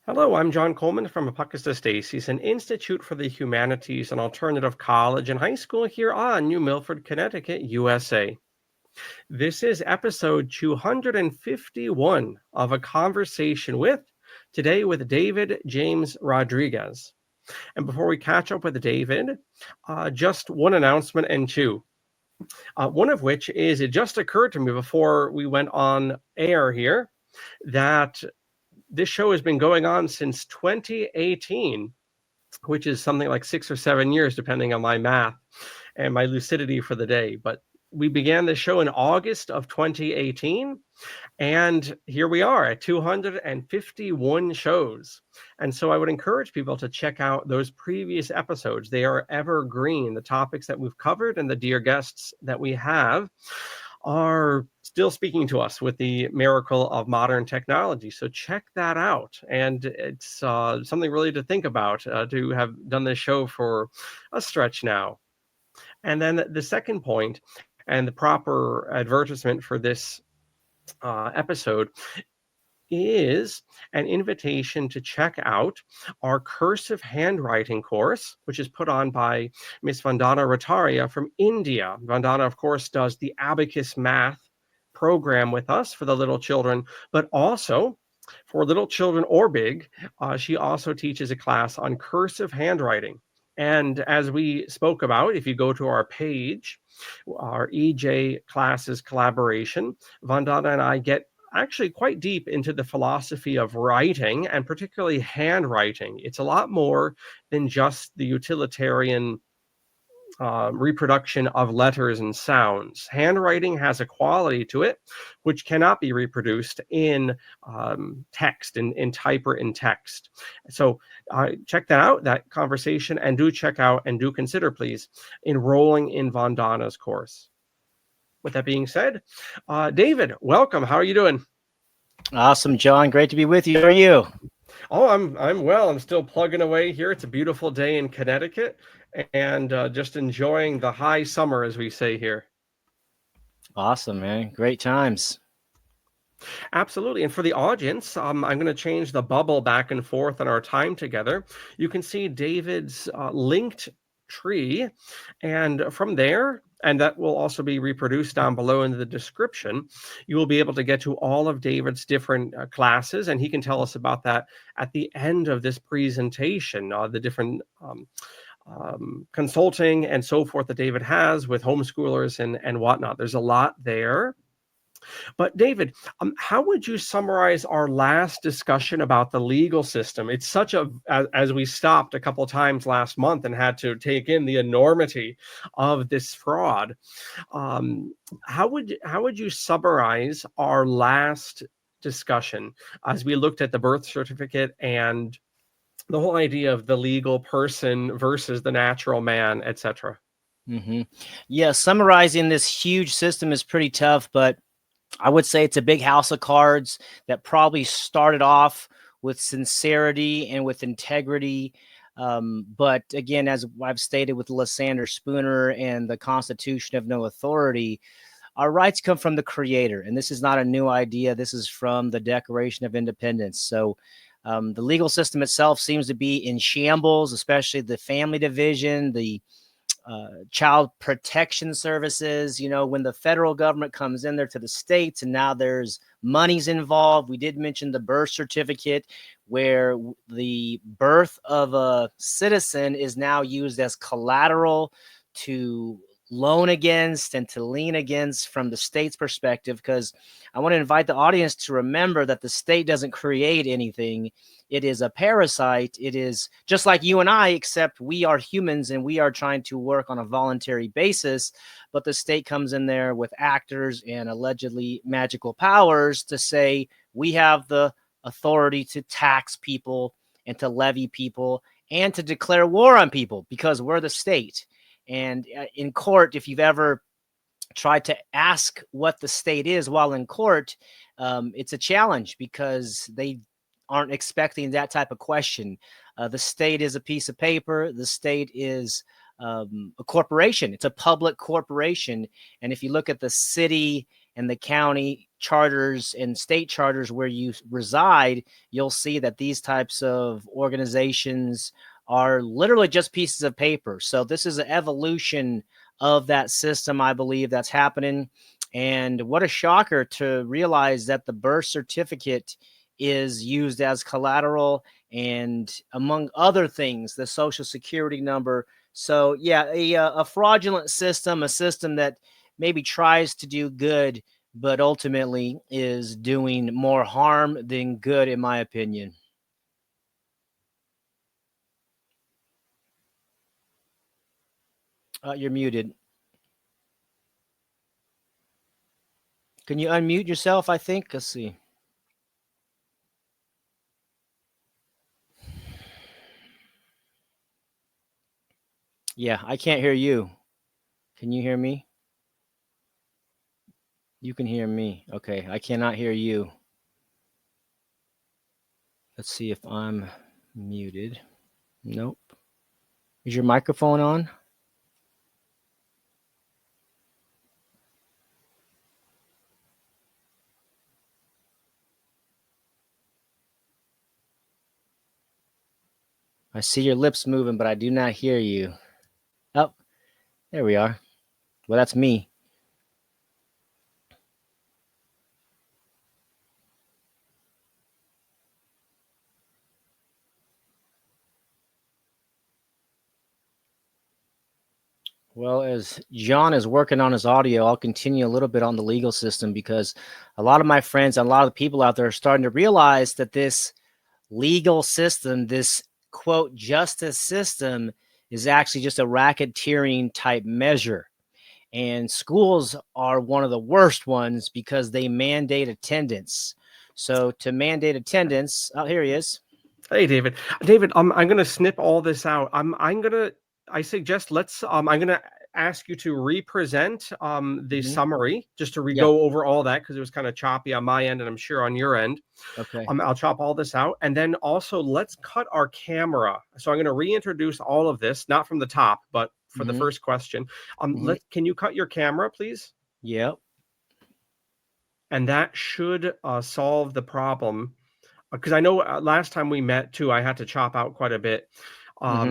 Hello, I'm John Coleman from ApocatastasisInstitute, an institute for the humanities and alternative college and high school here on New Milford, Connecticut, USA. This is episode 251 of A Conversation today with David James Rodriguez. And before we catch up with David, just one announcement and two. One of which is it just occurred to me before we went on air here that this show has been going on since 2018, which is something like 6 or 7 years, depending on my math and my lucidity for the day. But we began the show in August of 2018, and here we are at 251 shows. And so I would encourage people to check out those previous episodes. They are evergreen. The topics that we've covered and the dear guests that we have are still speaking to us with the miracle of modern technology. So check that out. And it's something really to think about to have done this show for a stretch now. And then the second point and the proper advertisement for this episode is an invitation to check out our cursive handwriting course, which is put on by Miss Vandana Rataria from India. Vandana, of course, does the abacus math program with us for the little children, but also for little children or big, she also teaches a class on cursive handwriting. And as we spoke about, if you go to our page, our EJ classes collaboration, Vandana and I get actually quite deep into the philosophy of writing and particularly handwriting. It's a lot more than just the utilitarian reproduction of letters and sounds. Handwriting has a quality to it which cannot be reproduced in text, in typewritten text. So check that out, that conversation, and do check out and do consider, please, enrolling in Vandana's course. With that being said, David, welcome. How are you doing? Awesome, John. Great to be with you. How are you? Oh, I'm well. I'm still plugging away here. It's a beautiful day in Connecticut, and just enjoying the high summer, as we say here. Awesome, man. Great times. Absolutely. And for the audience, I'm going to change the bubble back and forth on our time together. You can see David's linked tree, and from there, and that will also be reproduced down below in the description, you will be able to get to all of David's different classes, and he can tell us about that at the end of this presentation, the different consulting and so forth that David has with homeschoolers and whatnot. There's a lot there. But David, how would you summarize our last discussion about the legal system? It's such as we stopped a couple of times last month and had to take in the enormity of this fraud. How would you summarize our last discussion as we looked at the birth certificate and the whole idea of the legal person versus the natural man, etc.? Mm-hmm. Yeah, summarizing this huge system is pretty tough, but I would say it's a big house of cards that probably started off with sincerity and with integrity. But again, as I've stated with Lysander Spooner and the Constitution of No Authority, our rights come from the Creator. And this is not a new idea. This is from the Declaration of Independence. So the legal system itself seems to be in shambles, especially the family division, the child protection services. You know, when the federal government comes in there to the states and now there's monies involved. We did mention the birth certificate, where the birth of a citizen is now used as collateral to loan against and to lien against from the state's perspective, because I want to invite the audience to remember that the state doesn't create anything. It is a parasite. It is just like you and I, except we are humans and we are trying to work on a voluntary basis. But the state comes in there with actors and allegedly magical powers to say we have the authority to tax people and to levy people and to declare war on people because we're the state. And in court, if you've ever tried to ask what the state is while in court, it's a challenge because they aren't expecting that type of question. The state is a piece of paper. The state is a corporation. It's a public corporation. And if you look at the city and the county charters and state charters where you reside, you'll see that these types of organizations are literally just pieces of paper. So this is an evolution of that system, I believe, that's happening. And what a shocker to realize that the birth certificate is used as collateral, and among other things, the social security number. So yeah, a fraudulent system, a system that maybe tries to do good, but ultimately is doing more harm than good, in my opinion. You're muted. Can you unmute yourself, I think? Let's see. Yeah, I can't hear you. Can you hear me? You can hear me. Okay, I cannot hear you. Let's see if I'm muted. Nope. Is your microphone on? I see your lips moving, but I do not hear you. Oh, there we are. Well, that's me. Well, as John is working on his audio, I'll continue a little bit on the legal system, because a lot of my friends and a lot of the people out there are starting to realize that this legal system, this quote justice system, is actually just a racketeering type measure. And schools are one of the worst ones because they mandate attendance. So to mandate attendance, oh, here he is. Hey, David. David, I'm going to snip all this out. I suggest I'm going to ask you to represent the summary, just to go over all that, because it was kind of choppy on my end, and I'm sure on your end. Okay. I'll chop all this out, and then also let's cut our camera. So I'm going to reintroduce all of this, not from the top, but for the first question. Can you cut your camera, please? Yep. And that should solve the problem. Because I know last time we met too, I had to chop out quite a bit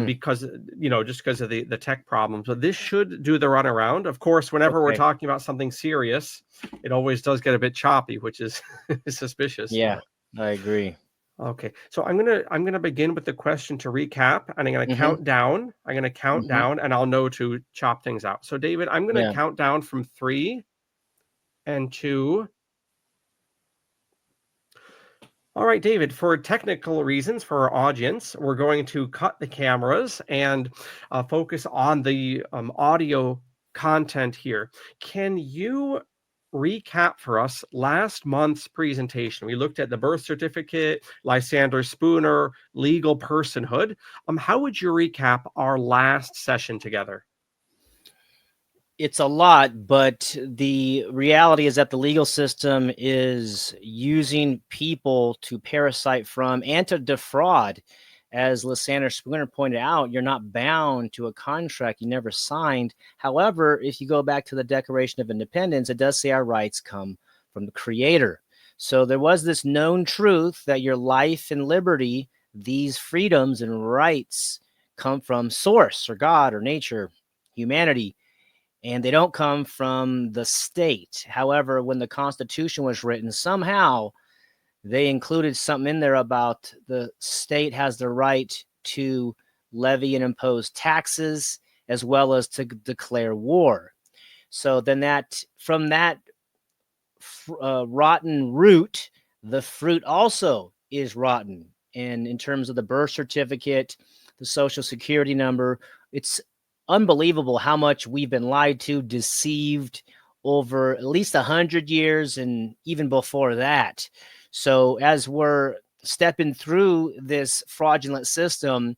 because, just because of the tech problems. But this should do the runaround. Of course, whenever we're talking about something serious, it always does get a bit choppy, which is suspicious. Yeah, I agree. Okay, so I'm gonna begin with the question to recap, and I'm gonna count down. I'm gonna count down, and I'll know to chop things out. So, David, I'm gonna count down from 3 and 2. All right, David, for technical reasons for our audience, we're going to cut the cameras and focus on the audio content here. Can you recap for us last month's presentation? We looked at the birth certificate, Lysander Spooner, legal personhood. How would you recap our last session together? It's a lot, but the reality is that the legal system is using people to parasite from and to defraud. As Lysander Spooner pointed out, you're not bound to a contract you never signed. However, if you go back to the Declaration of Independence, it does say our rights come from the Creator. So there was this known truth that your life and liberty, these freedoms and rights, come from Source or God or nature, humanity, and they don't come from the state. However, when the Constitution was written, somehow they included something in there about the state has the right to levy and impose taxes, as well as to declare war. So then from that rotten root, the fruit also is rotten. And in terms of the birth certificate, the social security number, it's unbelievable how much we've been lied to, deceived over at least 100 years and even before that. So as we're stepping through this fraudulent system,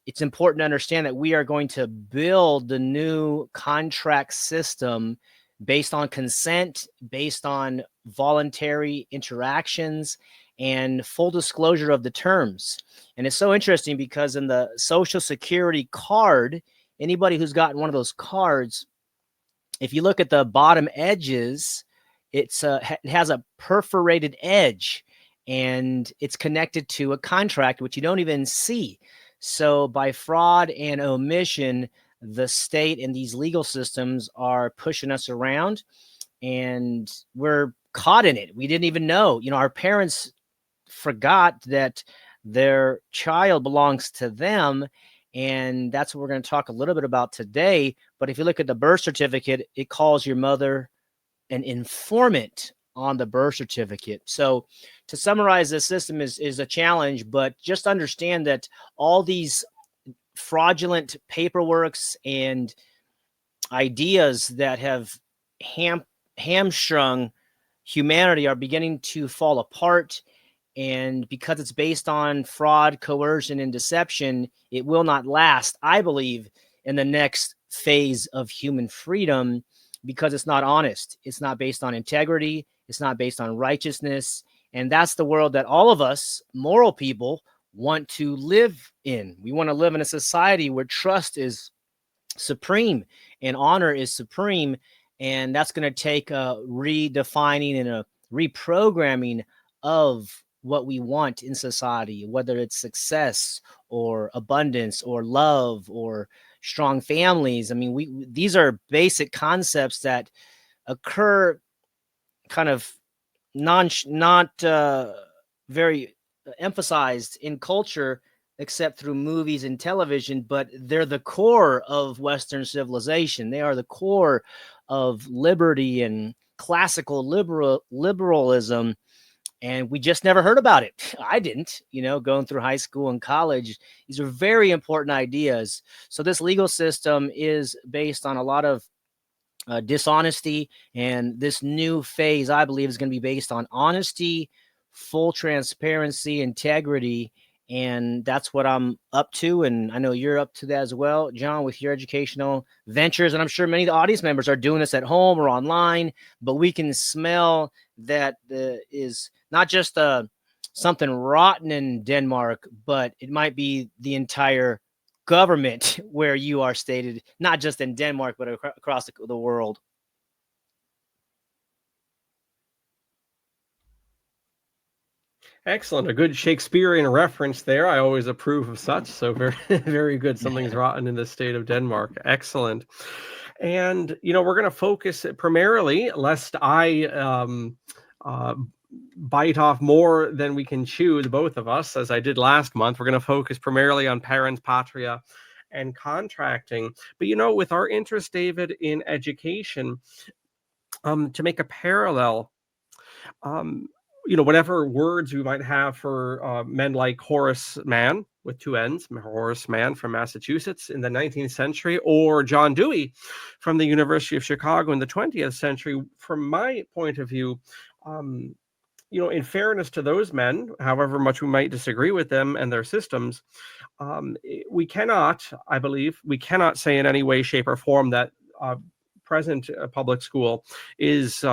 it's important to understand that we are going to build the new contract system based on consent, based on voluntary interactions, and full disclosure of the terms. And it's so interesting because in the Social Security card, anybody who's gotten one of those cards, if you look at the bottom edges, it has a perforated edge, and it's connected to a contract which you don't even see. So by fraud and omission, the state and these legal systems are pushing us around, and we're caught in it. We didn't even know. Our parents forgot that their child belongs to them. And that's what we're going to talk a little bit about today. But if you look at the birth certificate, it calls your mother an informant on the birth certificate. So to summarize, this system is a challenge, but just understand that all these fraudulent paperworks and ideas that have hamstrung humanity are beginning to fall apart. And because it's based on fraud, coercion, and deception, it will not last, I believe, in the next phase of human freedom, because it's not honest. It's not based on integrity. It's not based on righteousness. And that's the world that all of us moral people want to live in. We want to live in a society where trust is supreme and honor is supreme. And that's going to take a redefining and a reprogramming of what we want in society, whether it's success or abundance or love or strong families. I mean, these are basic concepts that occur kind of not very emphasized in culture, except through movies and television, but they're the core of Western civilization. They are the core of liberty and classical liberalism. And we just never heard about it. I didn't, going through high school and college. These are very important ideas. So this legal system is based on a lot of dishonesty. And this new phase, I believe, is going to be based on honesty, full transparency, integrity. And that's what I'm up to. And I know you're up to that as well, John, with your educational ventures. And I'm sure many of the audience members are doing this at home or online, but we can smell that is not just something rotten in Denmark, but it might be the entire government where you are stated, not just in Denmark, but across the world. Excellent. A good Shakespearean reference there. I always approve of such. So very, very good. Something's rotten in the state of Denmark. Excellent. And, we're going to focus primarily, lest I bite off more than we can chew, the both of us, as I did last month. We're going to focus primarily on parens patriae and contracting. But, with our interest, David, in education, to make a parallel, whatever words we might have for men like Horace Mann, with two N's, Horace Mann from Massachusetts in the 19th century, or John Dewey from the University of Chicago in the 20th century, from my point of view, in fairness to those men, however much we might disagree with them and their systems, we cannot say in any way, shape, or form that present public school is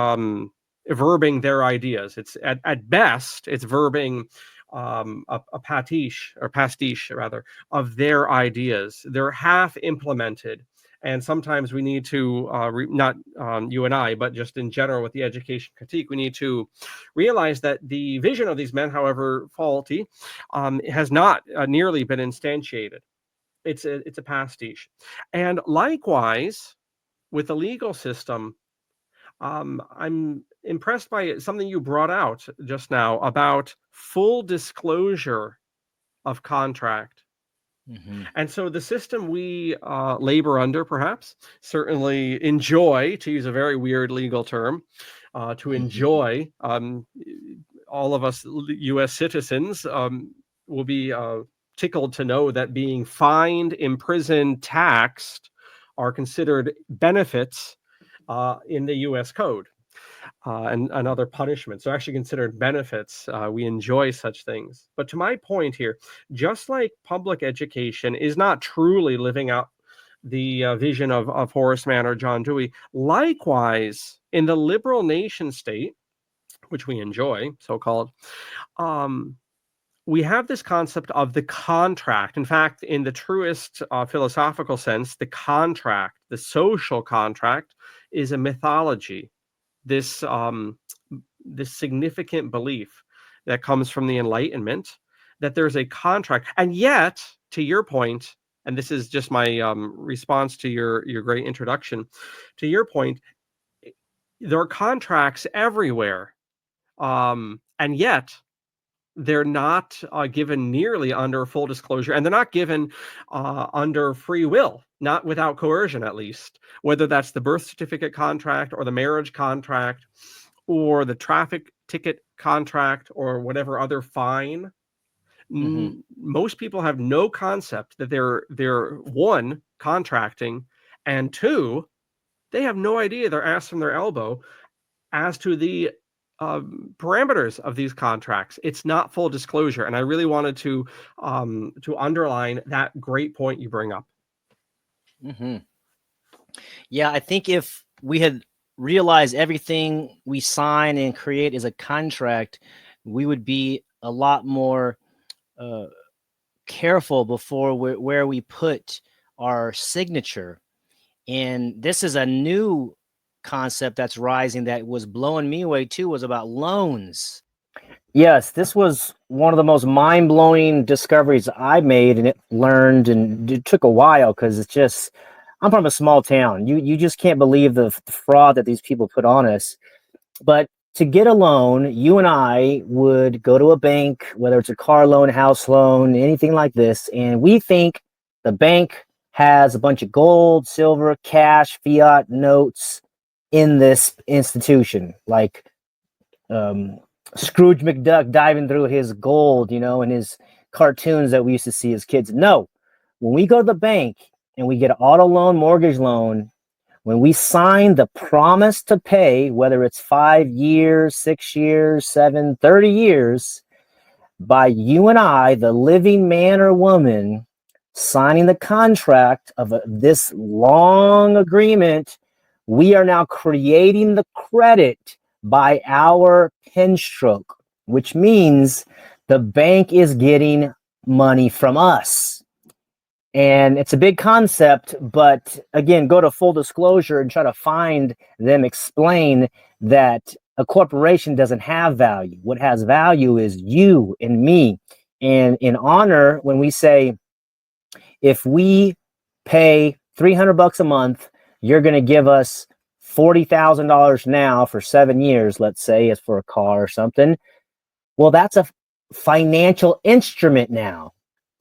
verbing their ideas. It's at best, it's verbing a pastiche rather of their ideas. They're half implemented. And sometimes we need to, not you and I, but just in general with the education critique, we need to realize that the vision of these men, however faulty, has not nearly been instantiated. It's a pastiche. And likewise, with the legal system, I'm impressed by something you brought out just now about full disclosure of contract. Mm-hmm. And so the system we labor under, perhaps, certainly enjoy, to use a very weird legal term, to enjoy, all of us U.S. citizens will be tickled to know that being fined, imprisoned, taxed are considered benefits in the U.S. Code. And other punishments are actually considered benefits. We enjoy such things. But to my point here, just like public education is not truly living out the vision of Horace Mann or John Dewey, likewise, in the liberal nation state, which we enjoy, so-called, we have this concept of the contract. In fact, in the truest philosophical sense, the contract, the social contract, is a mythology. this this significant belief that comes from the Enlightenment that there's a contract, and yet, to your point, and this is just my response to your great introduction. To your point, there are contracts everywhere, and yet they're not given nearly under full disclosure, and they're not given under free will, not without coercion, at least, whether that's the birth certificate contract or the marriage contract or the traffic ticket contract or whatever other fine. Most people have no concept that they're one, contracting, and two, they have no idea their ass from their elbow as to the parameters of these contracts. It's not full disclosure, and I really wanted to underline that great point you bring up. Yeah, I think if we had realized everything we sign and create is a contract, we would be a lot more careful before where we put our signature. And this is a new concept that's rising that was blowing me away too, was about loans. Yes, this was one of the most mind-blowing discoveries I made, and it took a while because it's just, I'm from a small town. You just can't believe the fraud that these people put on us. But to get a loan, you and I would go to a bank, whether it's a car loan, house loan, anything like this, and we think the bank has a bunch of gold, silver, cash, fiat notes in this institution, like Scrooge McDuck diving through his gold, in his cartoons that we used to see as kids. No, when we go to the bank and we get an auto loan, mortgage loan, when we sign the promise to pay, whether it's 5 years, 6 years, 7, 30 years, by you and I, the living man or woman, signing the contract of this long agreement, we are now creating the credit by our pen stroke, which means the bank is getting money from us. And it's a big concept, but again, go to full disclosure and try to find them explain that a corporation doesn't have value. What has value is you and me. And in honor, when we say, if we pay $300 a month, you're going to give us $40,000 now for 7 years, let's say, as for a car or something. Well, that's a financial instrument now.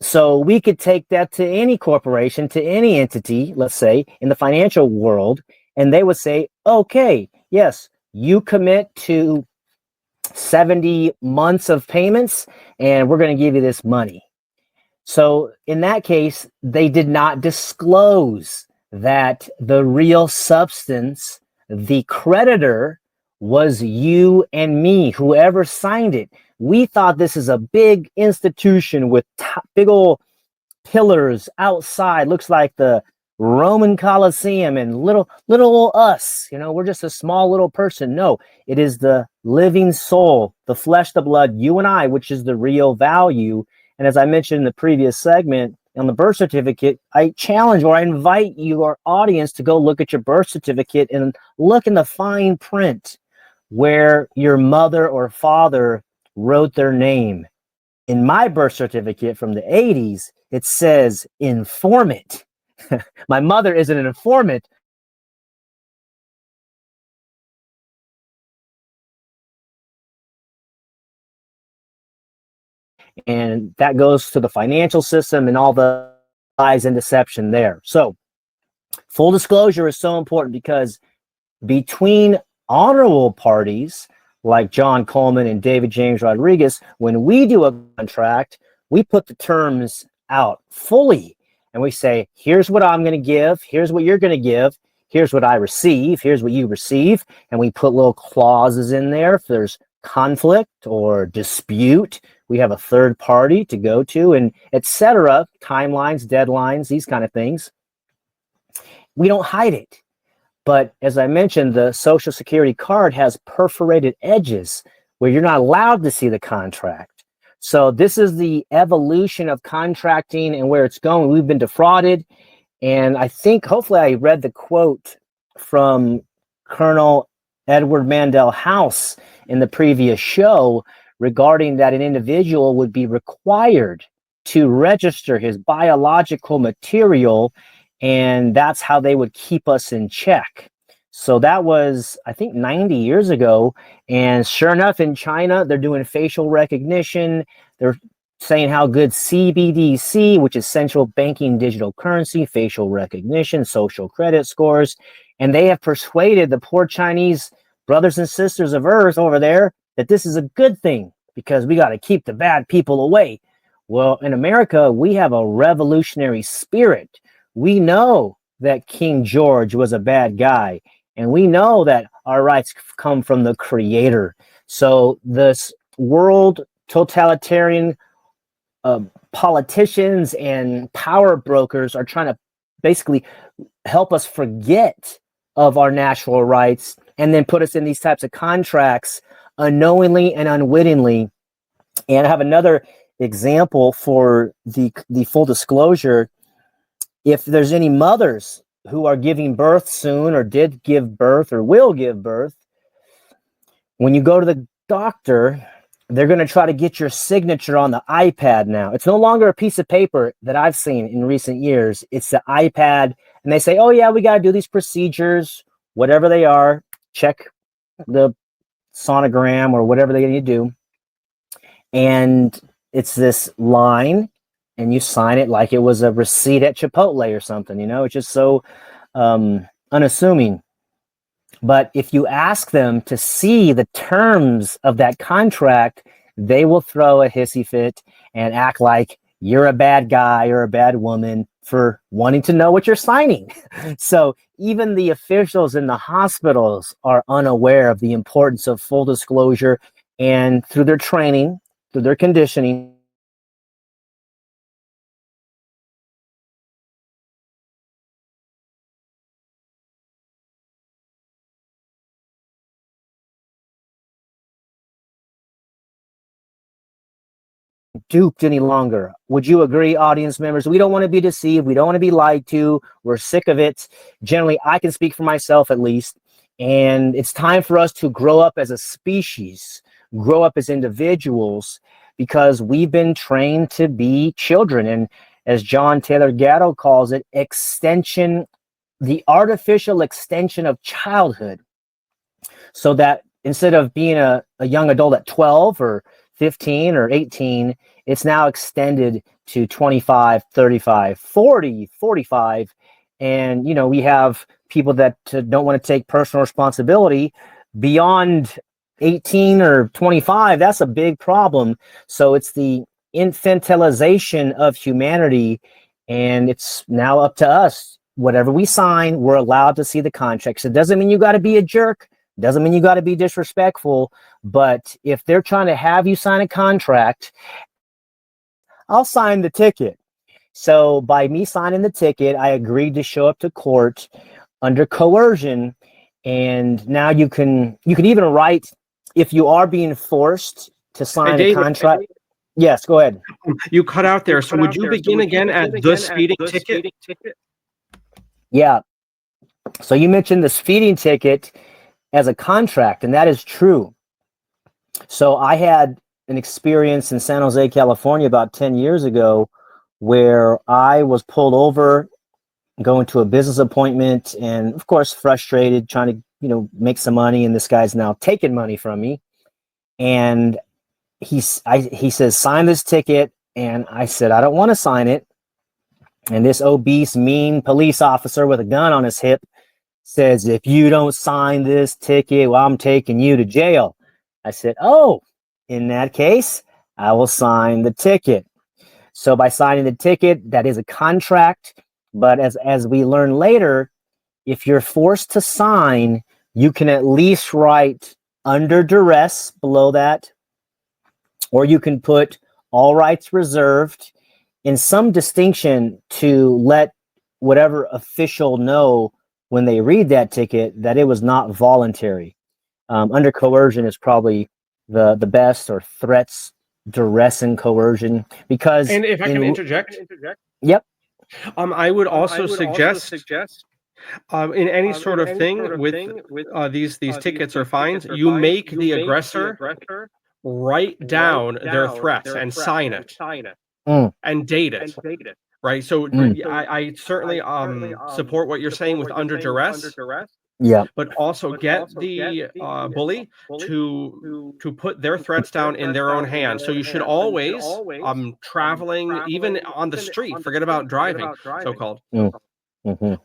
So we could take that to any corporation, to any entity, let's say, in the financial world, and they would say, okay, yes, you commit to 70 months of payments, and we're going to give you this money. So in that case, they did not disclose that the real substance, the creditor, was you and me, whoever signed it. We thought this is a big institution with big old pillars outside. Looks like the Roman Colosseum, and little old us. We're just a small little person. No, it is the living soul, the flesh, the blood, you and I, which is the real value. And as I mentioned in the previous segment, on the birth certificate, I challenge or I invite you, our audience, to go look at your birth certificate and look in the fine print where your mother or father wrote their name. In my birth certificate from the 80s, it says informant. My mother is an informant. And that goes to the financial system and all the lies and deception there. So full disclosure is so important, because between honorable parties like John Coleman and David James Rodriguez, when we do a contract, we put the terms out fully and we say, here's what I'm going to give, here's what you're going to give, here's what I receive, here's what you receive, and we put little clauses in there. If there's conflict or dispute, we have a third party to go to, and etc. Timelines, deadlines, these kind of things. We don't hide it. But as I mentioned, the Social Security card has perforated edges where you're not allowed to see the contract. So this is the evolution of contracting and where it's going. We've been defrauded. And I think, hopefully I read the quote from Colonel Edward Mandell House in the previous show regarding that an individual would be required to register his biological material, and that's how they would keep us in check. So that was, I think, 90 years ago. And sure enough, in China, they're doing facial recognition. They're saying how good CBDC, which is central banking digital currency, facial recognition, social credit scores, and they have persuaded the poor Chinese brothers and sisters of Earth over there that this is a good thing because we got to keep the bad people away. Well, in America, we have a revolutionary spirit. We know that King George was a bad guy, and we know that our rights come from the Creator. So this world totalitarian politicians and power brokers are trying to basically help us forget of our natural rights and then put us in these types of contracts unknowingly and unwittingly. And I have another example for the full disclosure. If there's any mothers who are giving birth soon or did give birth or will give birth, when you go to the doctor, they're going to try to get your signature on the iPad now. It's no longer a piece of paper that I've seen in recent years. It's the iPad. And they say, oh, yeah, we got to do these procedures, whatever they are. Check the sonogram or whatever they need to do. And it's this line, and you sign it like it was a receipt at Chipotle or something. You know, it's just so unassuming. But if you ask them to see the terms of that contract, they will throw a hissy fit and act like you're a bad guy or a bad woman for wanting to know what you're signing. So even the officials in the hospitals are unaware of the importance of full disclosure, and through their training, through their conditioning, duped any longer. Would you agree, audience members? We don't want to be deceived. We don't want to be lied to. We're sick of it. Generally, I can speak for myself at least. And it's time for us to grow up as a species, grow up as individuals, because we've been trained to be children. And as John Taylor Gatto calls it, extension, the artificial extension of childhood. So that instead of being a young adult at 12 or 15 or 18, it's now extended to 25, 35, 40, 45. And, you know, we have people that don't want to take personal responsibility beyond 18 or 25. That's a big problem. So it's the infantilization of humanity, and it's now up to us. Whatever we sign, we're allowed to see the contracts. It doesn't mean you got to be a jerk. Doesn't mean you got to be disrespectful. But if they're trying to have you sign a contract, I'll sign the ticket. So by me signing the ticket, I agreed to show up to court under coercion. And now you can even write, if you are being forced to sign a contract. Yes, go ahead. You cut out there. So would you begin again at the speeding ticket? Yeah. So you mentioned the speeding ticket as a contract, and that is true. So I had an experience in San Jose, California about 10 years ago where I was pulled over going to a business appointment, and of course frustrated, trying to make some money, and this guy's now taking money from me. And he says, sign this ticket, and I said, I don't want to sign it. And this obese, mean police officer with a gun on his hip says, if you don't sign this ticket, well, I'm taking you to jail. I said, oh, in that case, I will sign the ticket. So by signing the ticket, that is a contract. But as we learn later, if you're forced to sign, you can at least write under duress below that, or you can put all rights reserved in some distinction to let whatever official know when they read that ticket that it was not voluntary. Under coercion is probably the best, or threats, duress, and coercion. Because, and if I can interject, yep. I would also suggest In any sort of thing with these tickets or fines, you make the aggressor write down their threats and sign it and date it. Right. So I certainly support what you're saying with under duress. Yeah. But also get the bully to put their threats down in their own hands. So you should always traveling, even on the street, forget about driving, so-called.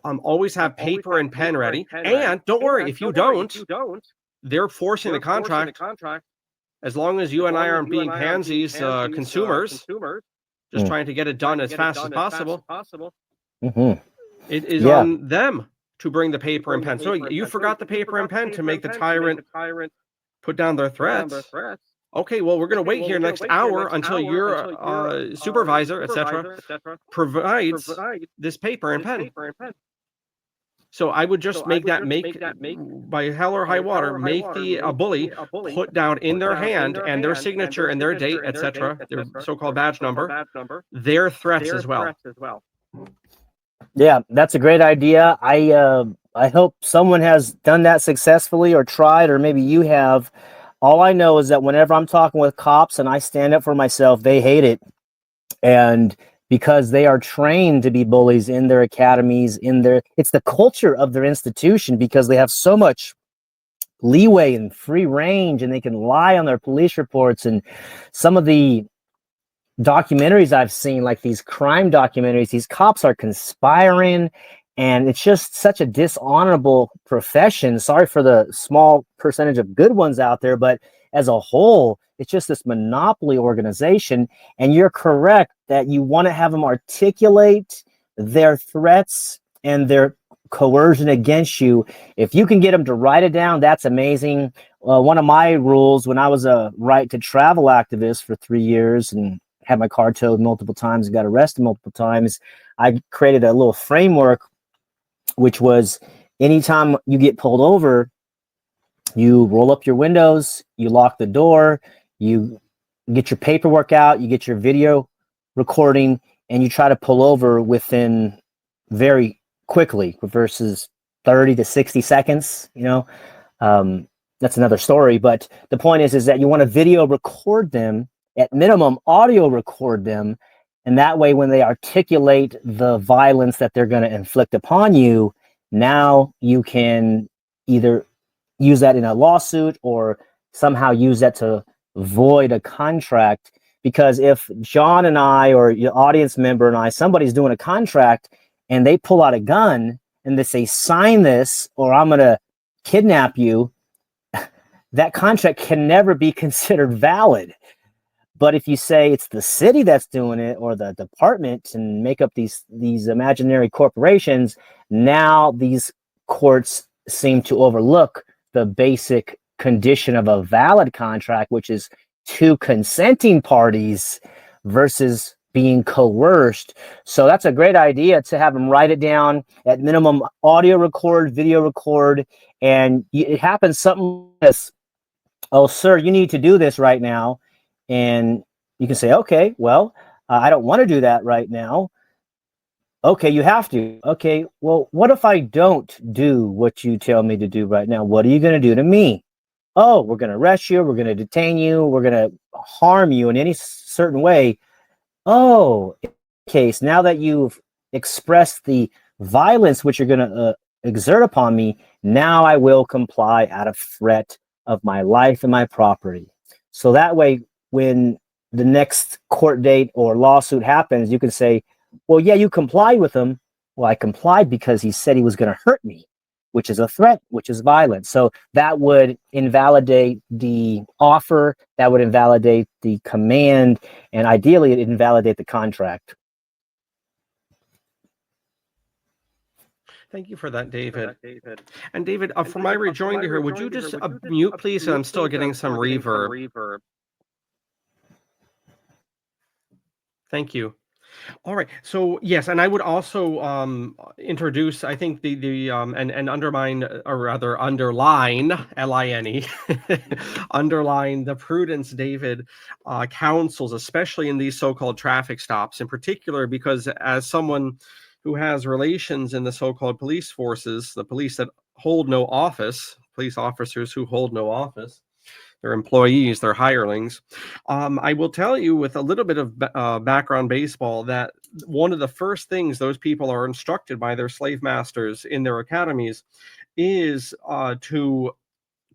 Always have paper and pen ready. And don't worry, if you don't, they're forcing the contract. As long as you and I aren't being pansies, consumers, just trying to get it done as fast as possible. It is on them to bring the paper and pen. So you forgot the paper and pen to make the tyrant put down their threats. Okay, well, we're going to wait here next hour until your supervisor, etc., provides this paper and pen. So I would just make by hell or high water, make the bully put down in their hand and their signature and their date, etc., their so-called badge number, their threats as well. Yeah, that's a great idea. I hope someone has done that successfully or tried, or maybe you have. All I know is that whenever I'm talking with cops and I stand up for myself, they hate it. And because they are trained to be bullies in their academies, it's the culture of their institution, because they have so much leeway and free range, and they can lie on their police reports. And some of the documentaries I've seen, like these crime documentaries, these cops are conspiring, and it's just such a dishonorable profession. Sorry for the small percentage of good ones out there, but as a whole, it's just this monopoly organization. And you're correct that you want to have them articulate their threats and their coercion against you. If you can get them to write it down, that's amazing. One of my rules when I was a right to travel activist for 3 years and had my car towed multiple times and got arrested multiple times, I created a little framework, which was anytime you get pulled over, you roll up your windows, you lock the door, you get your paperwork out, you get your video recording, and you try to pull over within very quickly versus 30 to 60 seconds. That's another story. But the point is that you want to video record them, at minimum audio record them. And that way, when they articulate the violence that they're going to inflict upon you, now you can either use that in a lawsuit or somehow use that to void a contract. Because if John and I, or your audience member and I, somebody's doing a contract and they pull out a gun and they say, sign this or I'm going to kidnap you, that contract can never be considered valid. But if you say it's the city that's doing it or the department and make up these imaginary corporations, now these courts seem to overlook the basic condition of a valid contract, which is two consenting parties versus being coerced. So that's a great idea to have them write it down, at minimum audio record, video record, and it happens something like this. Oh, sir, you need to do this right now. And you can say, okay, well, I don't want to do that right now. Okay, you have to. Okay, well, what if I don't do what you tell me to do right now? What are you going to do to me? Oh, we're going to arrest you. We're going to detain you. We're going to harm you in any certain way. Oh, in that case, now that you've expressed the violence which you're going to exert upon me, now I will comply out of threat of my life and my property. So that way, when the next court date or lawsuit happens, you can say, well, yeah, you complied with him. Well, I complied because he said he was going to hurt me, which is a threat, which is violence. So that would invalidate the offer, that would invalidate the command, and ideally it invalidate the contract. Thank you for that, David. And David, for my rejoinder here, would you just mute, please? I'm still getting some reverb. Thank you. All right. So yes, and I would also introduce, I think and undermine, or rather underline, LINE, underline the prudence David counsels, especially in these so-called traffic stops, in particular, because as someone who has relations in the so-called police forces, the police that hold no office, police officers who hold no office. They're employees, they're hirelings. I will tell you with a little bit of background baseball that one of the first things those people are instructed by their slave masters in their academies is to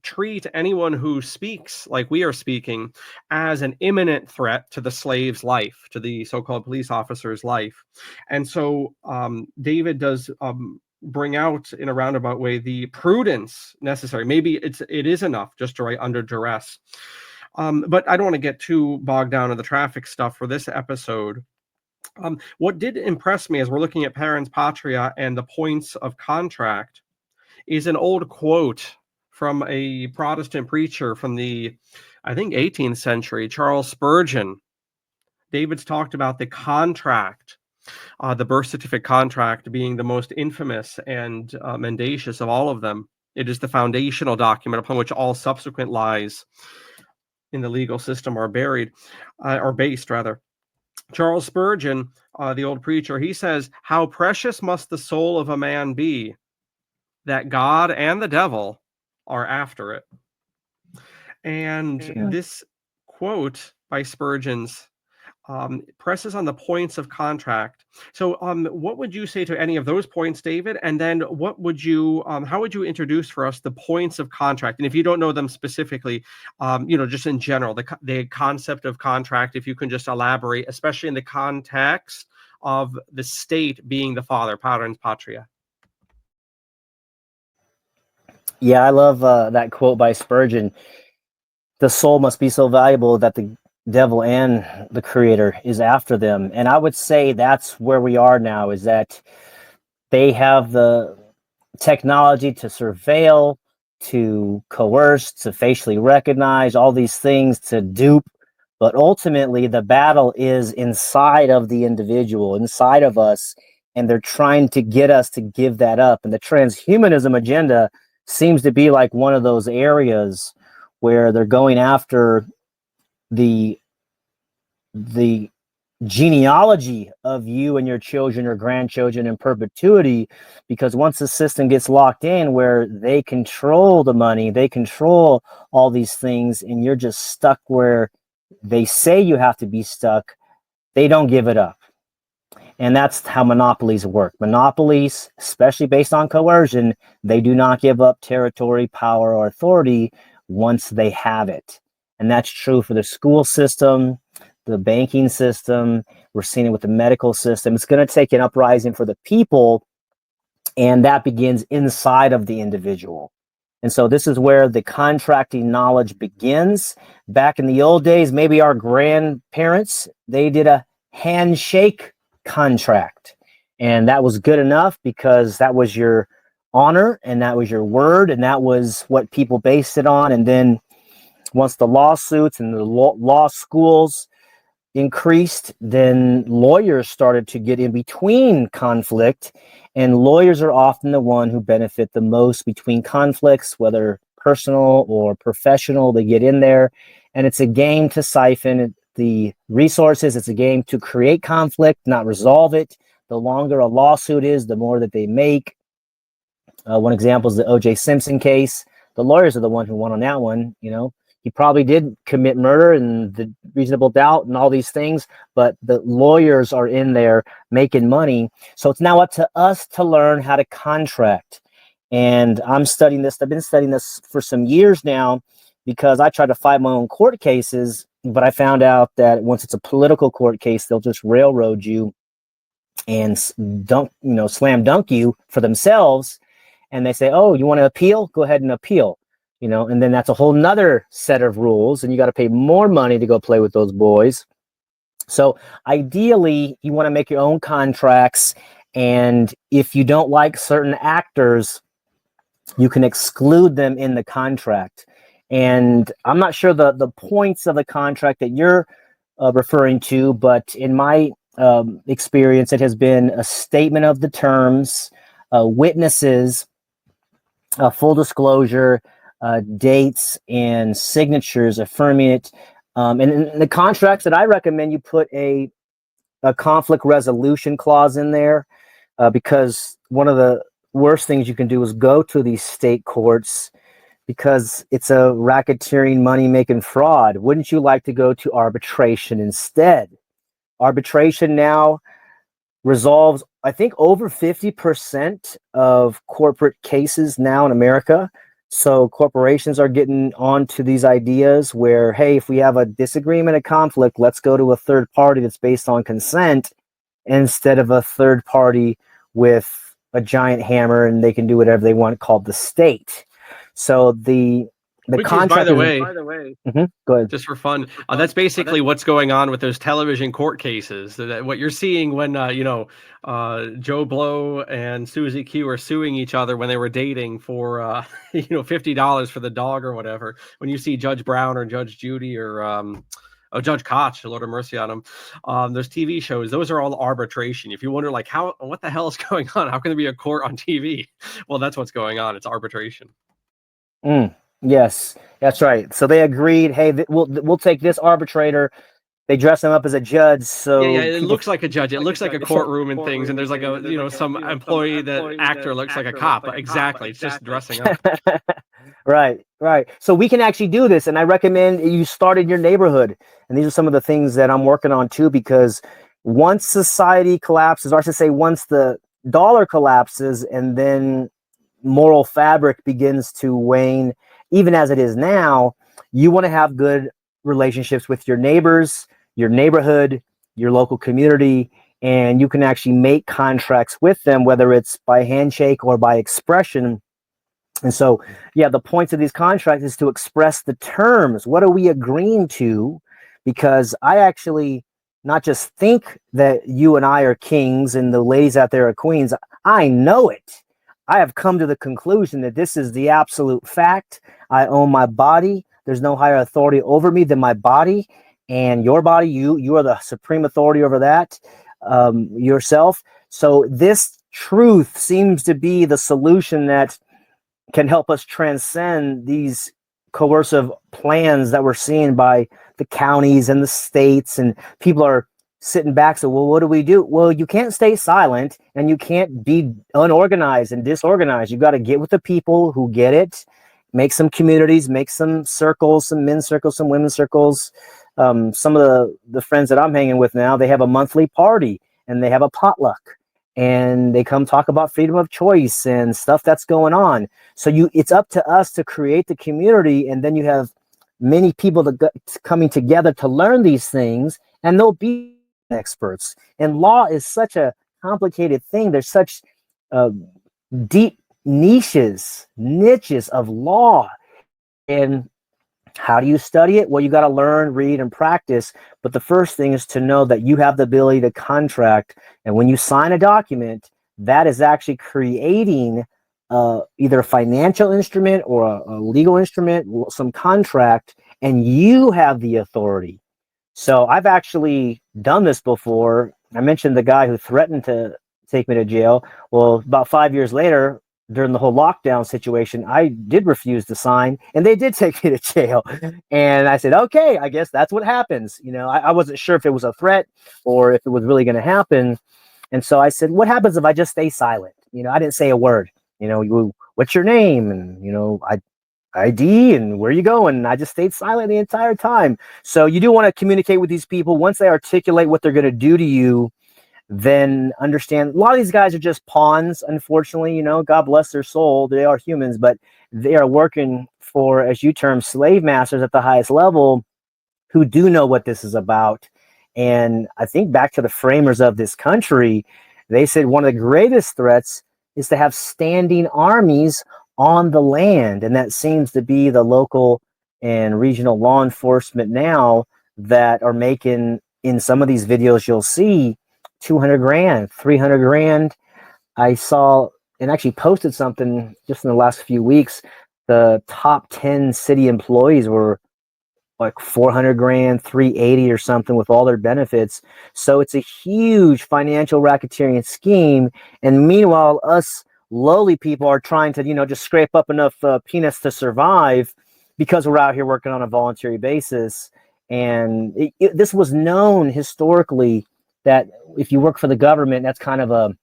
treat anyone who speaks like we are speaking as an imminent threat to the slave's life, to the so-called police officer's life. And so David does bring out in a roundabout way the prudence necessary. Maybe it is enough just to write under duress. But I don't want to get too bogged down in the traffic stuff for this episode. What did impress me as we're looking at parens patria and the points of contract is an old quote from a Protestant preacher from the, I think, 18th century, Charles Spurgeon. David's talked about the contract, the birth certificate contract being the most infamous and mendacious of all of them. It is the foundational document upon which all subsequent lies in the legal system are buried, or based, rather. Charles Spurgeon, the old preacher, he says, "How precious must the soul of a man be that God and the devil are after it." And this quote by Spurgeon's presses on the points of contract. So what would you say to any of those points, David? And then what would you, how would you introduce for us the points of contract? And if you don't know them specifically, just in general, the concept of contract, if you can just elaborate, especially in the context of the state being the father, parens patria. Yeah, I love that quote by Spurgeon. The soul must be so valuable that the devil and the creator is after them. And I would say that's where we are now, is that they have the technology to surveil, to coerce, to facially recognize, all these things to dupe. But ultimately, the battle is inside of the individual, inside of us, and they're trying to get us to give that up. And the transhumanism agenda seems to be like one of those areas where they're going after the genealogy of you and your children or grandchildren in perpetuity, because once the system gets locked in where they control the money, they control all these things, and you're just stuck where they say you have to be stuck, they don't give it up. And that's how monopolies work. Monopolies, especially based on coercion, they do not give up territory, power, or authority once they have it. And that's true for the school system, the banking system. We're seeing it with the medical system. It's going to take an uprising for the people, and that begins inside of the individual. And so this is where the contracting knowledge begins. Back in the old days, maybe our grandparents, they did a handshake contract, and that was good enough because that was your honor and that was your word, and that was what people based it on. And then once the lawsuits and the law schools increased, then lawyers started to get in between conflict, and lawyers are often the one who benefit the most between conflicts, whether personal or professional. They get in there, and it's a game to siphon the resources. It's a game to create conflict, not resolve it. The longer a lawsuit is, the more that they make. One example is the O.J. Simpson case. The lawyers are the one who won on that one. He probably did commit murder and the reasonable doubt and all these things, but the lawyers are in there making money. So it's now up to us to learn how to contract. And I'm studying this. I've been studying this for some years now because I try to fight my own court cases, but I found out that once it's a political court case, they'll just railroad you and slam dunk you for themselves. And they say, oh, you want to appeal? Go ahead and appeal. And then that's a whole nother set of rules, and you got to pay more money to go play with those boys. So ideally, you want to make your own contracts, and if you don't like certain actors, you can exclude them in the contract. And I'm not sure the points of the contract that you're referring to, but in my experience, it has been a statement of the terms, witnesses, full disclosure, dates and signatures affirming it. And in the contracts that I recommend, you put a conflict resolution clause in there. because one of the worst things you can do is go to these state courts because it's a racketeering, money-making fraud. Wouldn't you like to go to arbitration instead? Arbitration now resolves, I think, over 50% of corporate cases now in America. So corporations are getting onto these ideas where, hey, if we have a disagreement, a conflict, let's go to a third party that's based on consent instead of a third party with a giant hammer and they can do whatever they want, called the state. So the Which contract is, by the way, go ahead. Just for fun, that's basically what's going on with those television court cases. What you're seeing when Joe Blow and Susie Q are suing each other when they were dating for $50 for the dog or whatever. When you see Judge Brown or Judge Judy or Judge Koch, Lord have mercy on him, those TV shows, those are all arbitration. If you wonder, like, what the hell is going on? How can there be a court on TV? Well, that's what's going on. It's arbitration. Yes, that's right. So they agreed, hey, we'll take this arbitrator. They dress him up as a judge. So yeah, it looks like a judge. It looks like a courtroom and things. And there's like some employee, that actor looks like a cop. Exactly. It's just dressing up. Right. So we can actually do this. And I recommend you start in your neighborhood. And these are some of the things that I'm working on too, because once society collapses, or I should say, once the dollar collapses and then moral fabric begins to wane, even as it is now, you want to have good relationships with your neighbors, your neighborhood, your local community, and you can actually make contracts with them, whether it's by handshake or by expression. And so, yeah, the point of these contracts is to express the terms. What are we agreeing to? Because I actually not just think that you and I are kings and the ladies out there are queens. I know it. I have come to the conclusion that this is the absolute fact. I own my body. There's no higher authority over me than my body and your body. You are the supreme authority over that yourself. So this truth seems to be the solution that can help us transcend these coercive plans that we're seeing by the counties and the states, and people are sitting back. So, well, what do we do? Well, you can't stay silent and you can't be unorganized and disorganized. You got to get with the people who get it, make some communities, make some circles, some men's circles, some women's circles. Some of the friends that I'm hanging with now, they have a monthly party and they have a potluck and they come talk about freedom of choice and stuff that's going on. So it's up to us to create the community, and then you have many people coming together to learn these things, and they'll be experts. And law is such a complicated thing. There's such deep niches of law. And how do you study it? Well, you got to learn, read, and practice. But the first thing is to know that you have the ability to contract. And when you sign a document, that is actually creating either a financial instrument or a legal instrument, some contract, and you have the authority. So I've actually done this before. I mentioned the guy who threatened to take me to jail. Well, about 5 years later, during the whole lockdown situation, I did refuse to sign, and they did take me to jail. And I said, okay, I guess that's what happens. I wasn't sure if it was a threat or if it was really going to happen. And so I said, what happens if I just stay silent? I didn't say a word. What's your name? And, ID and where you going? And I just stayed silent the entire time. So you do want to communicate with these people. Once they articulate what they're going to do to you, then understand a lot of these guys are just pawns, unfortunately. God bless their soul. They are humans, but they are working for, as you term, slave masters at the highest level who do know what this is about. And I think back to the framers of this country, they said one of the greatest threats is to have standing armies on the land. And that seems to be the local and regional law enforcement now that are making, in some of these videos you'll see, 200 grand, 300 grand. I saw and actually posted something just in the last few weeks. The top 10 city employees were like 400 grand, 380 or something with all their benefits. So it's a huge financial racketeering scheme. And meanwhile, us lowly people are trying to, just scrape up enough peanuts to survive because we're out here working on a voluntary basis. And this was known historically that if you work for the government, that's kind of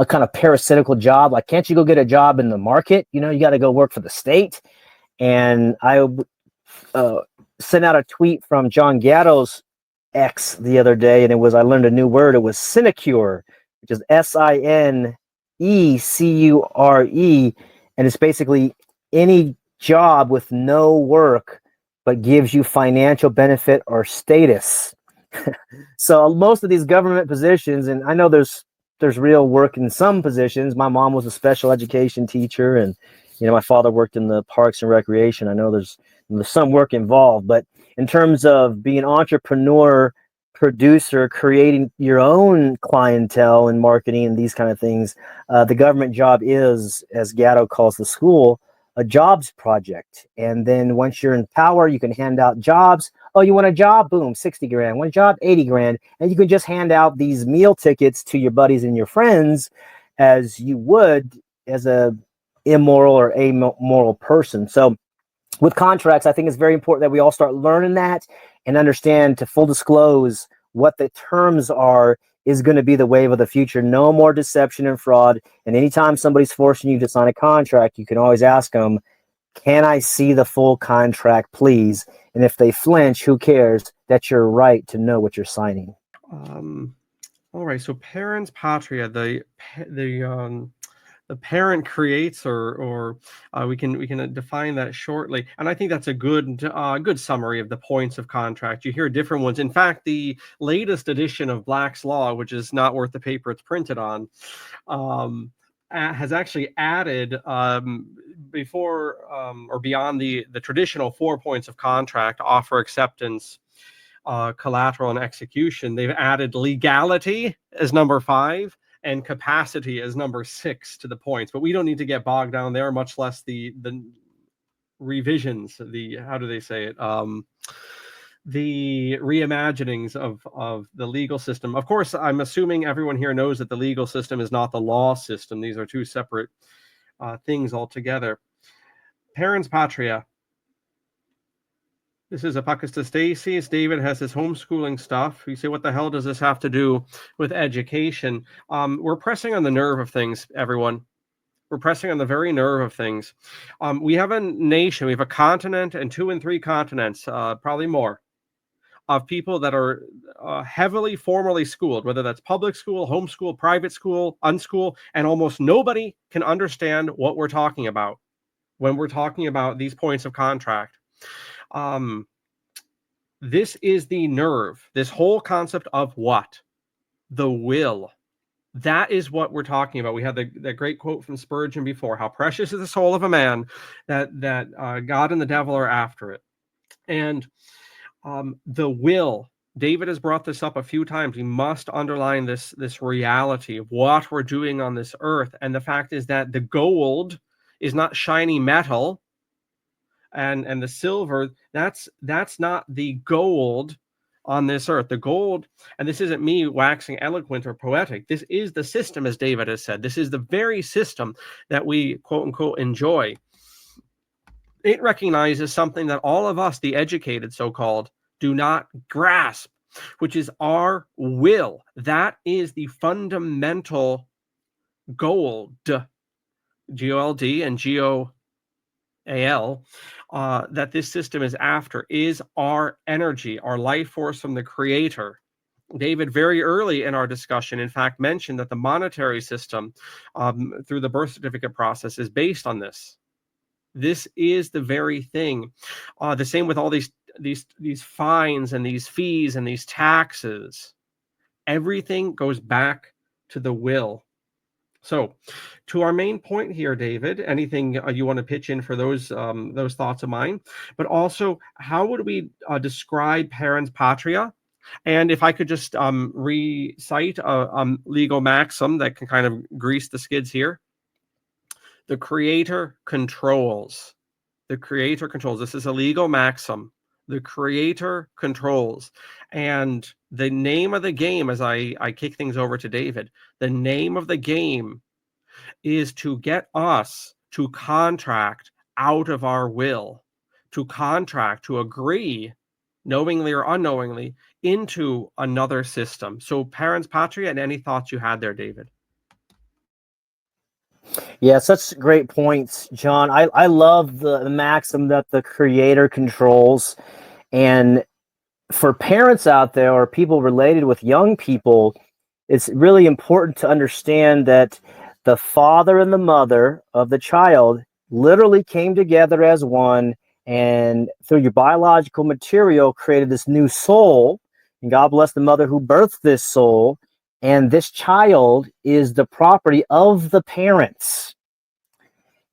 a kind of parasitical job. Like, can't you go get a job in the market? You got to go work for the state. And I sent out a tweet from John Gatto's X the other day, and I learned a new word. It was sinecure, which is SINECURE, and it's basically any job with no work but gives you financial benefit or status. So most of these government positions, and I know there's real work in some positions. My mom was a special education teacher, and my father worked in the parks and recreation. I know there's some work involved, but in terms of being an entrepreneur, producer, creating your own clientele and marketing and these kind of things, the government job is, as Gatto calls the school, a jobs project. And then once you're in power, you can hand out jobs. Oh, you want a job? Boom, 60 grand. Want a job? 80 grand. And you can just hand out these meal tickets to your buddies and your friends as you would as a immoral or amoral person. So with contracts, I think it's very important that we all start learning that and understand, to full disclose, what the terms are is going to be the wave of the future. No more deception and fraud. And anytime somebody's forcing you to sign a contract, you can always ask them, can I see the full contract, please? And if they flinch, who cares? That's your right to know what you're signing. All right. So parens patria, the parent creates, or we can define that shortly. And I think that's a good summary of the points of contract. You hear different ones. In fact, the latest edition of Black's Law, which is not worth the paper it's printed on, has actually added before or beyond the traditional 4 points of contract: offer, acceptance, collateral, and execution. They've added legality as number 5 and capacity as number 6 to the points. But we don't need to get bogged down there, much less the revisions, how do they say it? The reimaginings of the legal system. Of course, I'm assuming everyone here knows that the legal system is not the law system. These are two separate things altogether. Parens patria. This is ApocatastasIS. David has his homeschooling stuff. You say, what the hell does this have to do with education? We're pressing on the nerve of things, everyone. We're pressing on the very nerve of things. We have a nation, we have a continent, and 2 and 3 continents, probably more, of people that are heavily formally schooled, whether that's public school, homeschool, private school, unschool, and almost nobody can understand what we're talking about when we're talking about these points of contract. This is the nerve, this whole concept of what? The will. That is what we're talking about. We had that great quote from Spurgeon before: how precious is the soul of a man that God and the devil are after it. And the will, David has brought this up a few times. We must underline this reality of what we're doing on this earth. And the fact is that the gold is not shiny metal, and the silver, that's not the gold on this earth. The gold, and this isn't me waxing eloquent or poetic, this is the system, as David has said. This is the very system that we, quote unquote, enjoy. It recognizes something that all of us, the educated so-called, do not grasp, which is our will. That is the fundamental gold, G-O-L-D and G-O-A-L, that this system is after, is our energy, our life force from the Creator. David, very early in our discussion, in fact, mentioned that the monetary system through the birth certificate process is based on this. This is the very thing. The same with all these fines and these fees and these taxes. Everything goes back to the will. So, to our main point here, David, anything you want to pitch in for those thoughts of mine? But also, how would we describe parens patria? And if I could just recite a legal maxim that can kind of grease the skids here: the Creator controls. The Creator controls. This is a legal maxim. The Creator controls. And the name of the game, as I kick things over to David, the name of the game is to get us to contract out of our will, to contract, to agree, knowingly or unknowingly, into another system. So parens patria, and any thoughts you had there, David? Yeah, such great points, John. I love the maxim that the creator controls. And for parents out there or people related with young people, it's really important to understand that the father and the mother of the child literally came together as one, and through your biological material created this new soul. And God bless the mother who birthed this soul. And this child is the property of the parents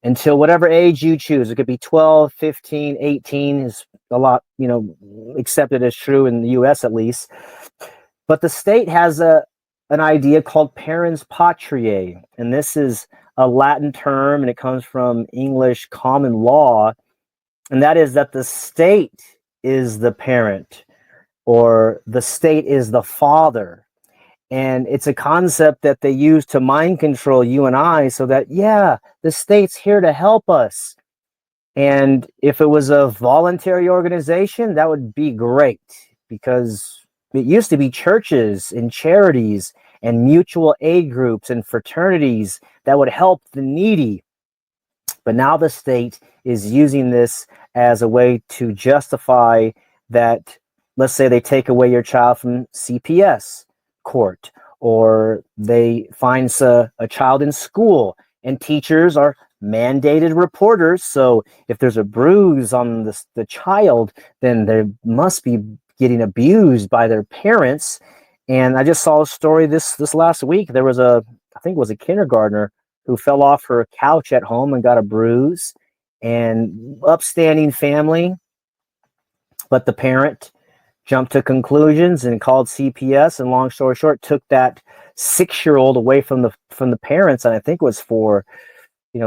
until whatever age you choose. It could be 12, 15, 18 is a lot, accepted as true in the US at least. But the state has an idea called parens patriae, and this is a Latin term, and it comes from English common law, and that is that the state is the parent, or the state is the father. And it's a concept that they use to mind control you and I, so that, yeah, the state's here to help us. And if it was a voluntary organization, that would be great, because it used to be churches and charities and mutual aid groups and fraternities that would help the needy. But now the state is using this as a way to justify that. Let's say they take away your child from CPS court, or they find a child in school, and teachers are mandated reporters. So if there's a bruise on the child, then they must be getting abused by their parents. And I just saw a story this last week. There was I think it was a kindergartner who fell off her couch at home and got a bruise, and upstanding family, but the parent jumped to conclusions and called CPS, and long story short, took that 6-year-old away from the parents, and I think it was for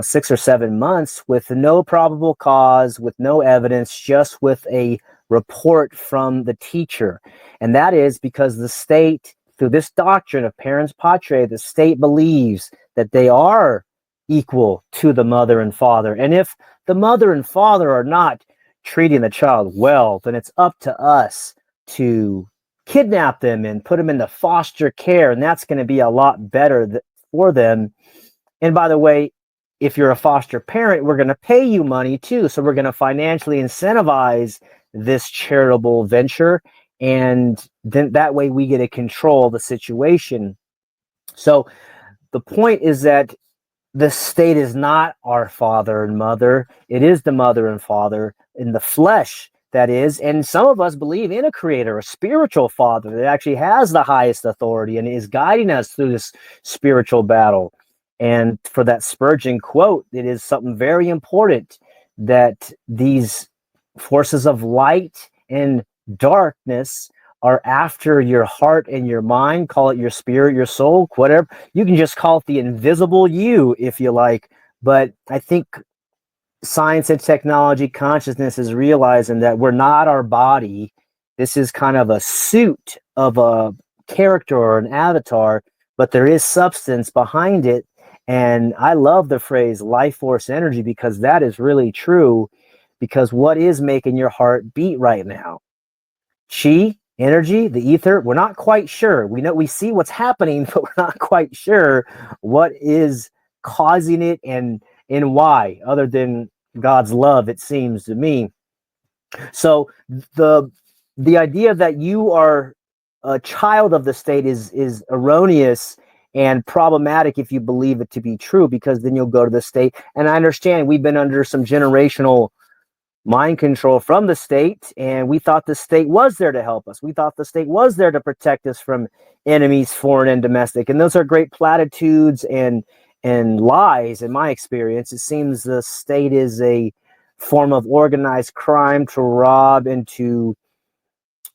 6 or 7 months, with no probable cause, with no evidence, just with a report from the teacher. And that is because the state, through this doctrine of parens patriae, the state believes that they are equal to the mother and father. And if the mother and father are not treating the child well, then it's up to us to kidnap them and put them into foster care, and that's going to be a lot better for them. And by the way, if you're a foster parent, we're going to pay you money too, so we're going to financially incentivize this charitable venture, and then that way we get to control the situation. So the point is that the state is not our father and mother. It is the mother and father in the flesh, that is. And some of us believe in a creator, a spiritual father that actually has the highest authority and is guiding us through this spiritual battle. And for that Spurgeon quote, it is something very important that these forces of light and darkness are after your heart and your mind. Call it your spirit, your soul, whatever. You can just call it the invisible you if you like. But I think science and technology, consciousness is realizing that we're not our body. This is kind of a suit of a character or an avatar, but there is substance behind it. And I love the phrase life force energy, because that is really true. Because what is making your heart beat right now? Chi, energy, the ether, we're not quite sure. We see what's happening, but we're not quite sure what is causing it and why, other than God's love, it seems to me. So the idea that you are a child of the state is erroneous and problematic if you believe it to be true, because then you'll go to the state. And I understand we've been under some generational mind control from the state, and we thought the state was there to help us. We thought the state was there to protect us from enemies, foreign and domestic. And those are great platitudes and lies. In my experience, it seems the state is a form of organized crime to rob and to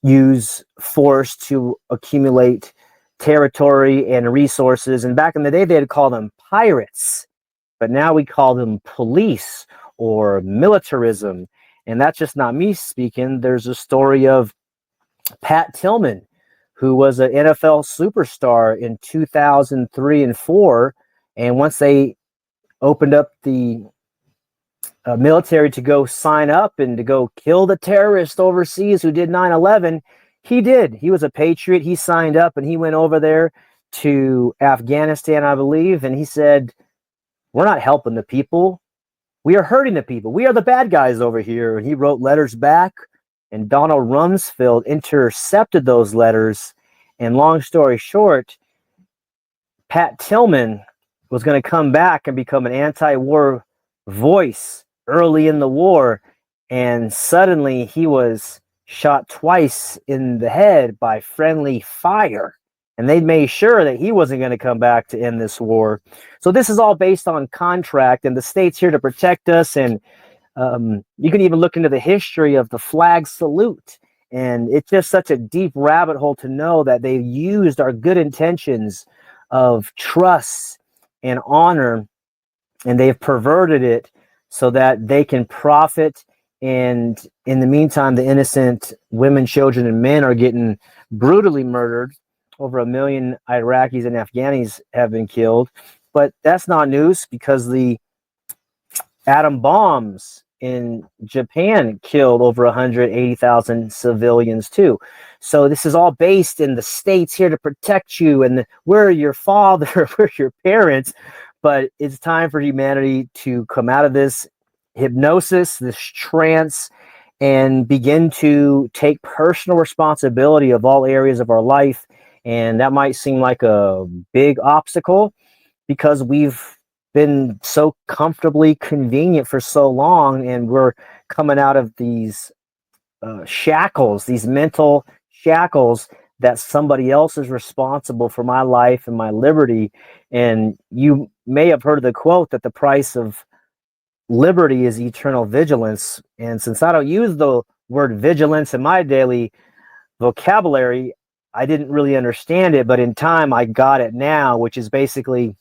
use force to accumulate territory and resources. And back in the day, they'd call them pirates, but now we call them police or militarism. And that's just not me speaking. There's a story of Pat Tillman, who was an NFL superstar in 2003 and 4. And once they opened up the military to go sign up and to go kill the terrorist overseas who did 9/11, he did. He was a patriot. He signed up and he went over there to Afghanistan, I believe. And he said, we're not helping the people. We are hurting the people. We are the bad guys over here. And he wrote letters back, and Donald Rumsfeld intercepted those letters. And long story short, Pat Tillman was going to come back and become an anti-war voice early in the war. And suddenly he was shot twice in the head by friendly fire. And they made sure that he wasn't going to come back to end this war. So this is all based on contract, and the state's here to protect us. And you can even look into the history of the flag salute. And it's just such a deep rabbit hole to know that they've used our good intentions of trust and honor, and they've perverted it so that they can profit. And in the meantime, the innocent women, children, and men are getting brutally murdered. Over 1 million Iraqis and Afghanis have been killed. But that's not news, because the atom bombs in Japan killed over 180,000 civilians too. So this is all based in the states here to protect you, and we're your father, we're your parents. But it's time for humanity to come out of this hypnosis, this trance, and begin to take personal responsibility of all areas of our life. And that might seem like a big obstacle, because we've been so comfortably convenient for so long, and we're coming out of these shackles, these mental shackles, that somebody else is responsible for my life and my liberty. And you may have heard of the quote that the price of liberty is eternal vigilance. And since I don't use the word vigilance in my daily vocabulary, I didn't really understand it, but in time I got it now, which is basically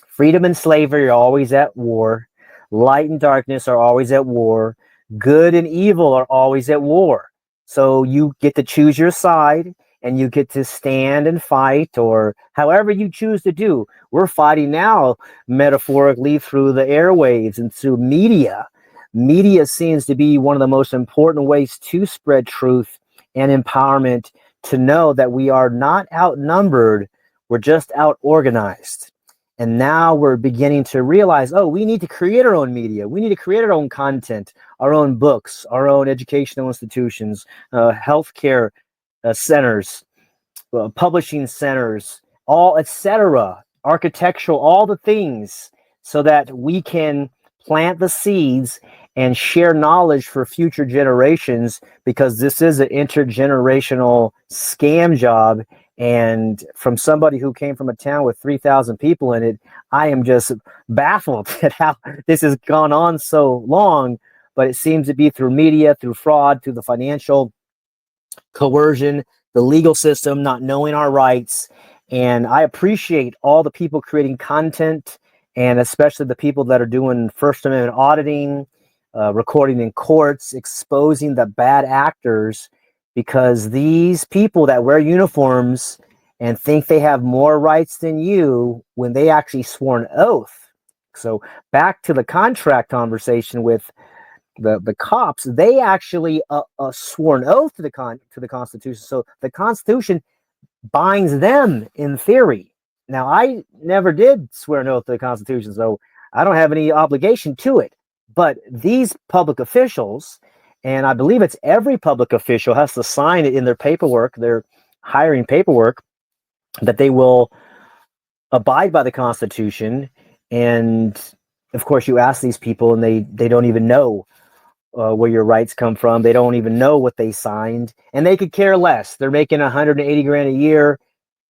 freedom and slavery are always at war. Light and darkness are always at war. Good and evil are always at war. So you get to choose your side, and you get to stand and fight, or however you choose to do. We're fighting now, metaphorically, through the airwaves and through media. Media seems to be one of the most important ways to spread truth and empowerment, to know that we are not outnumbered, we're just out organized. And now we're beginning to realize, oh, we need to create our own media. We need to create our own content, our own books, our own educational institutions, healthcare centers, publishing centers, all, etc., architectural, all the things, so that we can plant the seeds and share knowledge for future generations, because this is an intergenerational scam job. And from somebody who came from a town with 3,000 people in it, I am just baffled at how this has gone on so long. But it seems to be through media, through fraud, through the financial coercion, the legal system, not knowing our rights. And I appreciate all the people creating content, and especially the people that are doing First Amendment auditing, recording in courts, exposing the bad actors, because these people that wear uniforms and think they have more rights than you, when they actually swore an oath. So back to the contract conversation with the cops, they actually swore an oath to the Constitution. So the Constitution binds them in theory. Now, I never did swear an oath to the Constitution, so I don't have any obligation to it. But these public officials, and I believe it's every public official, has to sign it in their paperwork, their hiring paperwork, that they will abide by the Constitution. And of course, you ask these people, and they don't even know where your rights come from. They don't even know what they signed, and they could care less. They're making 180 grand a year,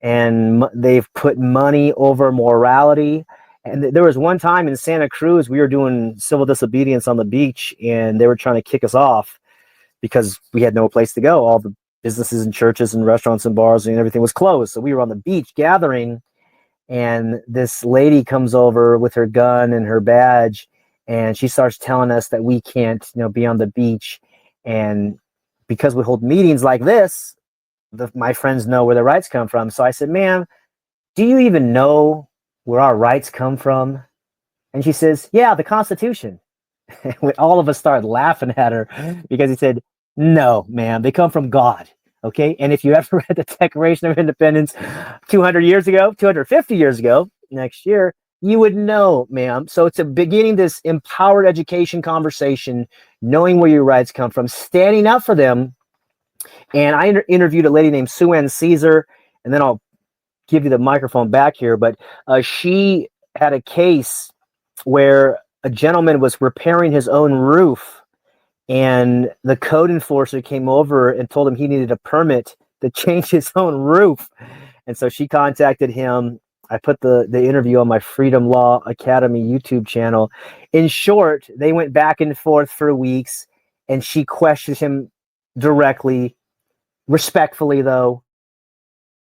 and they've put money over morality. And there was one time in Santa Cruz, we were doing civil disobedience on the beach, and they were trying to kick us off because we had no place to go. All the businesses and churches and restaurants and bars and everything was closed. So we were on the beach gathering, and this lady comes over with her gun and her badge, and she starts telling us that we can't, be on the beach. And because we hold meetings like this, my friends know where their rights come from. So I said, ma'am, do you even know where our rights come from? And she says, yeah, the Constitution. And all of us started laughing at her, because he said, no, ma'am, they come from God. Okay. And if you ever read the Declaration of Independence 200 years ago, 250 years ago, next year, You would know, ma'am. So it's a beginning this empowered education conversation, knowing where your rights come from, standing up for them. And I interviewed a lady named Sue Ann Caesar, and then I'll give you the microphone back here. But she had a case where a gentleman was repairing his own roof, and the code enforcer came over and told him he needed a permit to change his own roof. And so she contacted him. I put the interview on my Freedom Law Academy YouTube channel. In short, they went back and forth for weeks, and she questioned him directly, respectfully, though.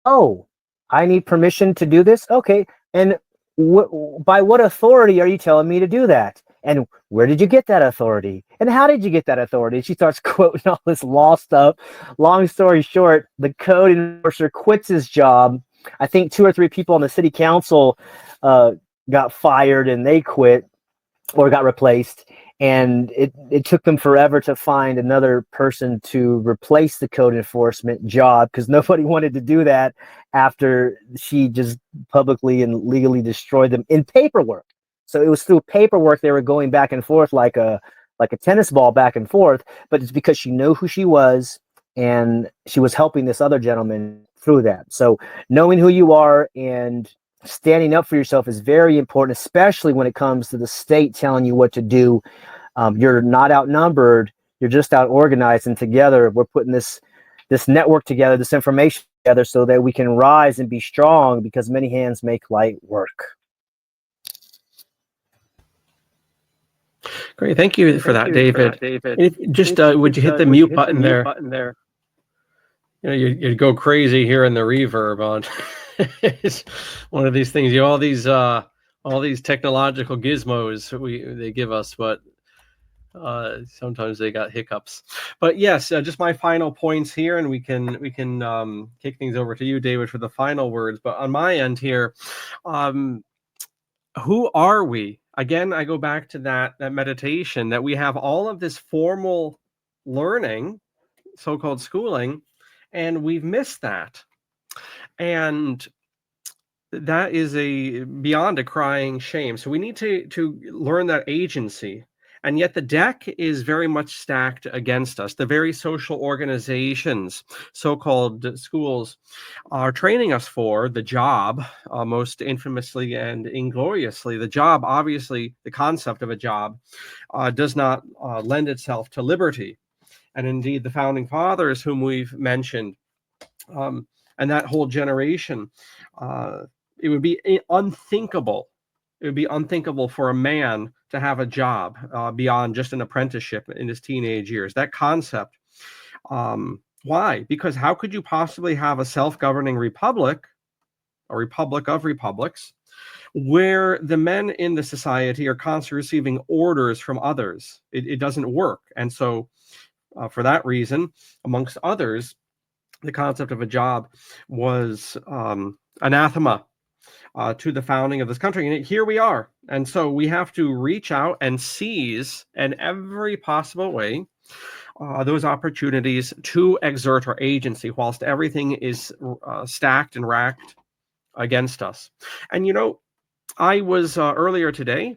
Oh, I need permission to do this? Okay. And by what authority are you telling me to do that? And where did you get that authority? And how did you get that authority? She starts quoting all this law stuff. Long story short, the code enforcer quits his job. I think 2 or 3 people on the city council got fired and they quit or got replaced. And it took them forever to find another person to replace the code enforcement job, because nobody wanted to do that after she just publicly and legally destroyed them in paperwork. So it was through paperwork they were going back and forth like a tennis ball back and forth, but it's because she knew who she was and she was helping this other gentleman through that. So knowing who you are and standing up for yourself is very important, especially when it comes to the state telling you what to do. You're not outnumbered. You're just out organized, and together we're putting this network together, this information together, so that we can rise and be strong, because many hands make light work. Great. Thank you for that, David. Would you hit the mute button there? You know, you'd go crazy here in the reverb on. It's one of these things. All these technological gizmos they give us, but sometimes they got hiccups. But yes, just my final points here, and we can kick things over to you, David, for the final words. But on my end here, who are we? Again, I go back to that meditation, that we have all of this formal learning, so-called schooling, and we've missed that. And that is beyond a crying shame. So we need to learn that agency. And yet the deck is very much stacked against us. The very social organizations, so-called schools, are training us for the job, most infamously and ingloriously. The job, obviously, the concept of a job does not lend itself to liberty. And indeed, the founding fathers, whom we've mentioned, and that whole generation, it would be unthinkable. It would be unthinkable for a man to have a job beyond just an apprenticeship in his teenage years. That concept. Why? Because how could you possibly have a self-governing republic, a republic of republics, where the men in the society are constantly receiving orders from others? It doesn't work. And so for that reason, amongst others, the concept of a job was anathema to the founding of this country. And here we are. And so we have to reach out and seize in every possible way those opportunities to exert our agency whilst everything is stacked and racked against us. And, you know, I was earlier today,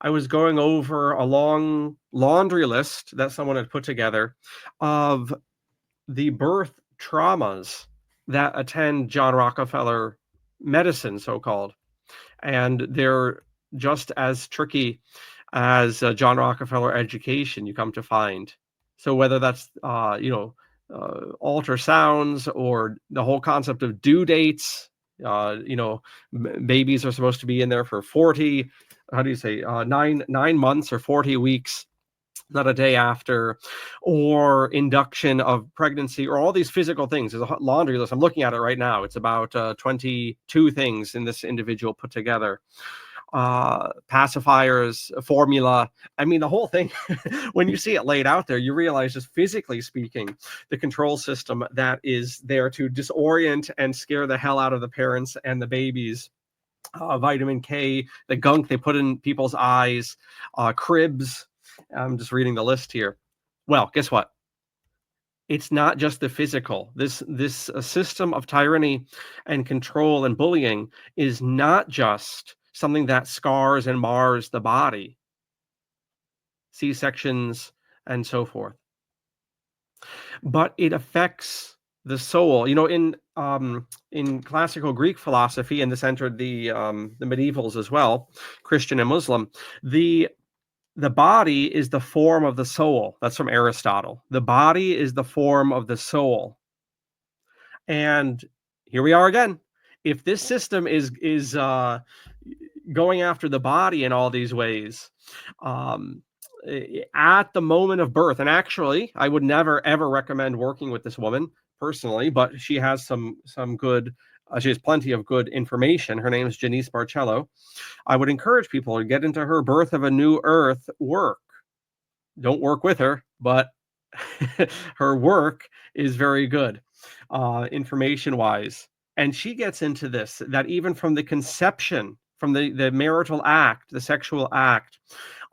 I was going over a long laundry list that someone had put together of the birth traumas that attend John Rockefeller medicine, so-called. And they're just as tricky as John Rockefeller education, you come to find. So whether that's, ultrasounds or the whole concept of due dates, babies are supposed to be in there for 40, 9 months or 40 weeks, not a day after, or induction of pregnancy, or all these physical things. There's a laundry list. I'm looking at it right now. It's about 22 things in this individual put together. Pacifiers, formula. I mean, the whole thing, when you see it laid out there, you realize, just physically speaking, the control system that is there to disorient and scare the hell out of the parents and the babies. Vitamin K, the gunk they put in people's eyes, cribs. I'm just reading the list here. Well, guess what? It's not just the physical. This system of tyranny and control and bullying is not just something that scars and mars the body, C-sections and so forth. But it affects the soul. You know, in classical Greek philosophy, and this entered the medievals as well, Christian and Muslim, the body is the form of the soul. That's from Aristotle. The body is the form of the soul. And here we are again. If this system is going after the body in all these ways, at the moment of birth, and actually, I would never ever recommend working with this woman personally, but she has some good. She has plenty of good information. Her name is Janice Barcello. I would encourage people to get into her Birth of a New Earth work. Don't work with her, but her work is very good, information-wise. And she gets into this, that even from the conception, from the marital act, the sexual act,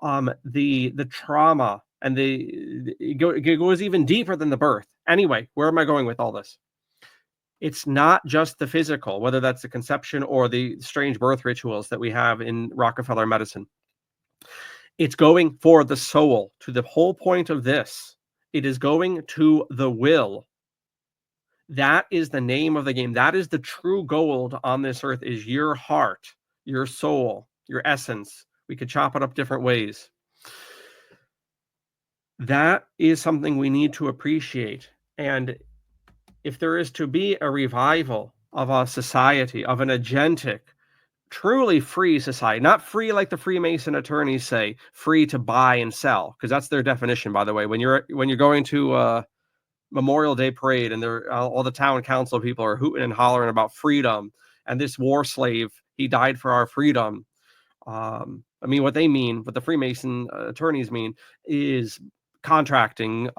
the trauma, and it goes even deeper than the birth. Anyway, where am I going with all this? It's not just the physical, whether that's the conception or the strange birth rituals that we have in Rockefeller medicine. It's going for the soul. To the whole point of this, it is going to the will. That is the name of the game. That is the true gold on this earth, is your heart, your soul, your essence. We could chop it up different ways. That is something we need to appreciate. And if there is to be a revival of a society, of an agentic, truly free society, not free like the Freemason attorneys say, free to buy and sell, because that's their definition, by the way. When you're going to Memorial Day parade and all the town council people are hooting and hollering about freedom, and this war slave, he died for our freedom. I mean, what they mean, what the Freemason attorneys mean, is contracting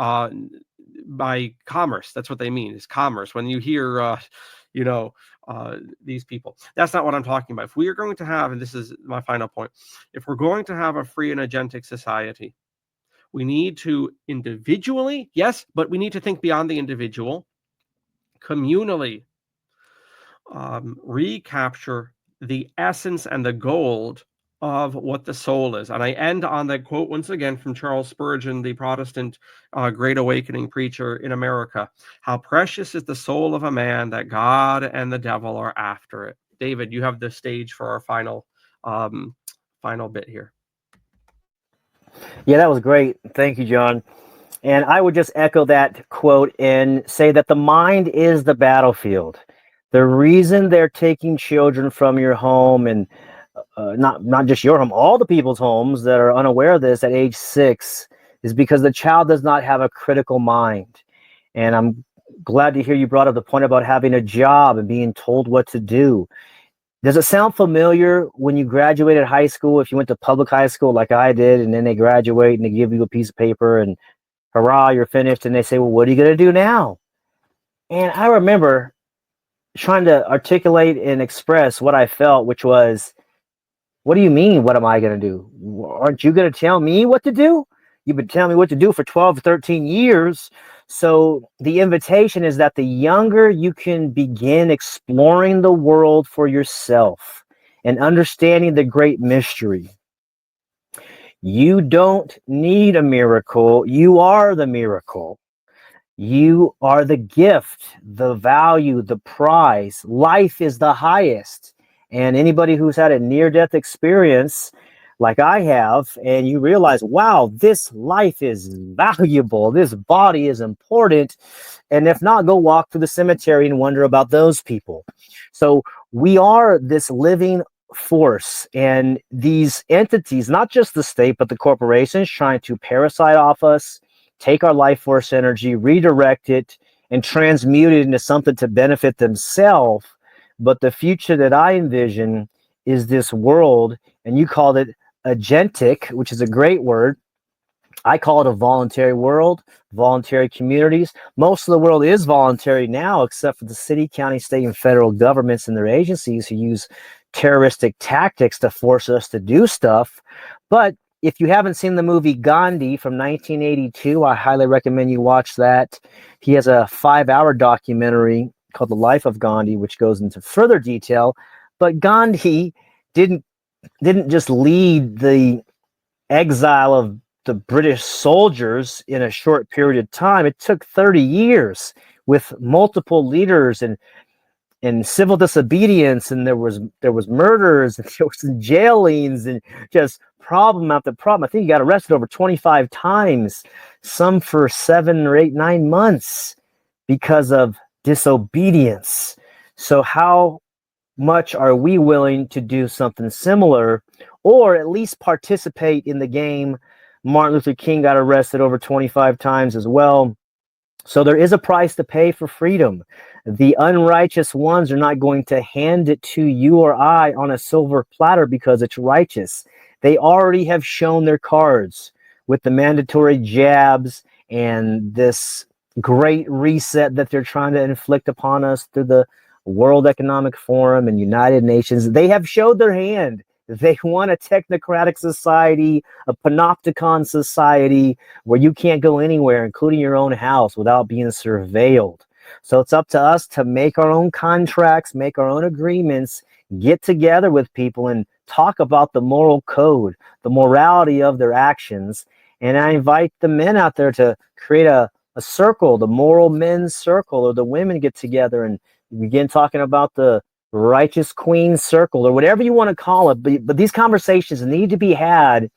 by commerce. That's what they mean, is commerce. When you hear, these people, that's not what I'm talking about. If we are going to have, and this is my final point, if we're going to have a free and agentic society, we need to individually, yes, but we need to think beyond the individual, communally, recapture the essence and the gold of what the soul is. And I end on that quote once again from Charles Spurgeon, the Protestant Great Awakening preacher in America. How precious is the soul of a man that God and the devil are after it. David, you have the stage for our final bit here. Yeah, that was great. Thank you, John. And I would just echo that quote and say that the mind is the battlefield. The reason they're taking children from your home, and not just your home, all the people's homes that are unaware of this at age 6, is because the child does not have a critical mind. And I'm glad to hear you brought up the point about having a job and being told what to do. Does it sound familiar when you graduated high school, if you went to public high school like I did, and then they graduate and they give you a piece of paper and hurrah, you're finished, and they say, well, what are you going to do now? And I remember trying to articulate and express what I felt, which was, what do you mean, what am I going to do? Aren't you going to tell me what to do? You've been telling me what to do for 12 or 13 years. So the invitation is that the younger you can begin exploring the world for yourself and understanding the great mystery. You don't need a miracle. You are the miracle. You are the gift, the value, the prize. Life is the highest. And anybody who's had a near-death experience like I have, and you realize, wow, this life is valuable. This body is important. And if not, go walk through the cemetery and wonder about those people. So we are this living force, and these entities, not just the state, but the corporations, trying to parasite off us, take our life force energy, redirect it, and transmute it into something to benefit themselves. But the future that I envision is this world, and you called it agentic, which is a great word. I call it a voluntary world, voluntary communities. Most of the world is voluntary now, except for the city, county, state, and federal governments and their agencies who use terroristic tactics to force us to do stuff. But if you haven't seen the movie Gandhi from 1982, I highly recommend you watch that. He has a 5-hour documentary called The Life of Gandhi, which goes into further detail. But Gandhi didn't didn't just lead the exile of the British soldiers in a short period of time. It took 30 years with multiple leaders and civil disobedience, and there was murders, and there was jailings, and just problem after problem. I think he got arrested over 25 times, some for 7 or 8, 9 months because of disobedience. So how much are we willing to do something similar, or at least participate in the game? Martin Luther King got arrested over 25 times as well. So there is a price to pay for freedom. The unrighteous ones are not going to hand it to you or I on a silver platter because it's righteous. They already have shown their cards with the mandatory jabs and this great reset that they're trying to inflict upon us through the World Economic Forum and United Nations. They have showed their hand. They want a technocratic society, a panopticon society where you can't go anywhere, including your own house, without being surveilled. So it's up to us to make our own contracts, make our own agreements, get together with people and talk about the moral code, the morality of their actions. And I invite the men out there to create a circle, the moral men's circle, or the women get together and begin talking about the righteous queen circle, or whatever you want to call it. But these conversations need to be had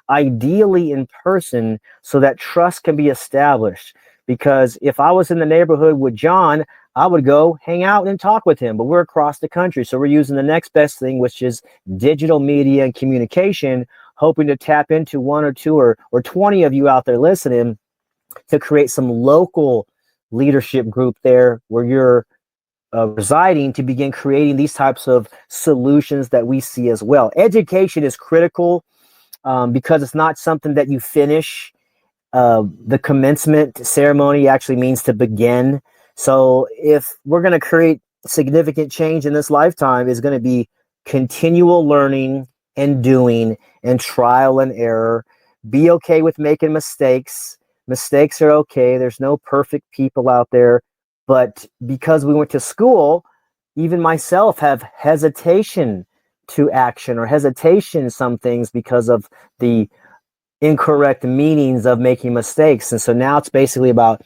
ideally in person so that trust can be established. Because if I was in the neighborhood with John, I would go hang out and talk with him. But we're across the country, so we're using the next best thing, which is digital media and communication, hoping to tap into 1 or 2 or 20 of you out there listening to create some local leadership group there where you're residing, to begin creating these types of solutions that we see as well. Education is critical because it's not something that you finish. The commencement ceremony actually means to begin. So if we're going to create significant change in this lifetime, is going to be continual learning and doing and trial and error. Be okay with making mistakes. Mistakes are okay. There's no perfect people out there. But because we went to school, even myself have hesitation to action or hesitation in some things because of the incorrect meanings of making mistakes. And so now it's basically about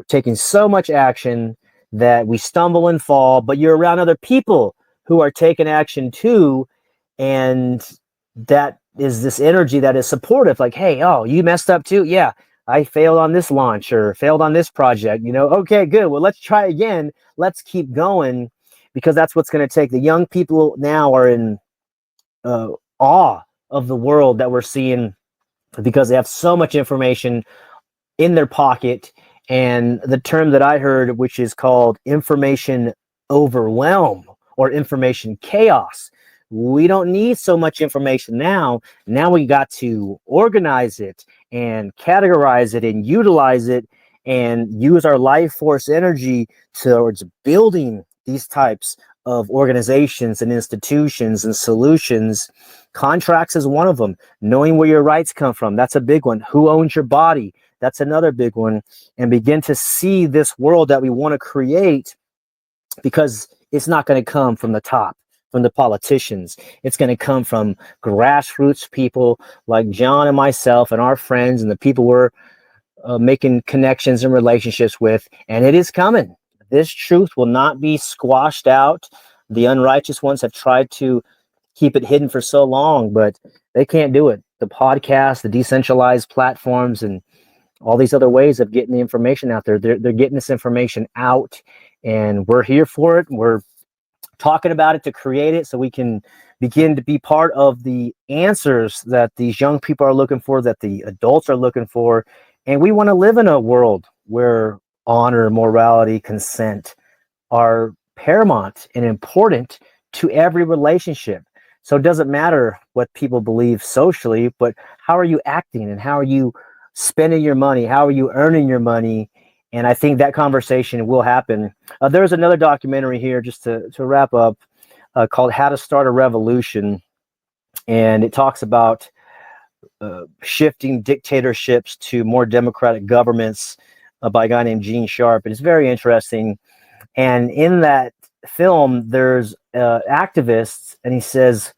taking so much action that we stumble and fall, but you're around other people who are taking action too. And that is this energy that is supportive. Like, hey, oh, you messed up too? Yeah. I failed on this launch or failed on this project, okay, good. Well, let's try again. Let's keep going, because that's what's going to take. The young people now are in awe of the world that we're seeing because they have so much information in their pocket. And the term that I heard, which is called information overwhelm or information chaos. We don't need so much information now. Now we got to organize it and categorize it and utilize it and use our life force energy towards building these types of organizations and institutions and solutions. Contracts is one of them. Knowing where your rights come from, that's a big one. Who owns your body? That's another big one. And begin to see this world that we want to create, because it's not going to come from the top, from the politicians. It's going to come from grassroots people like John and myself and our friends and the people we're making connections and relationships with. And it is coming. This truth will not be squashed out. The unrighteous ones have tried to keep it hidden for so long, but they can't do it. The podcast, the decentralized platforms, and all these other ways of getting the information out there, they're getting this information out, and we're here for it. We're talking about it to create it so we can begin to be part of the answers that these young people are looking for, that the adults are looking for. And we want to live in a world where honor, morality, consent are paramount and important to every relationship. So it doesn't matter what people believe socially, but how are you acting and how are you spending your money? How are you earning your money? And I think that conversation will happen. There's another documentary here, just to wrap up, called How to Start a Revolution. And it talks about shifting dictatorships to more democratic governments by a guy named Gene Sharp. And it's very interesting. And in that film, there's activists, and he says,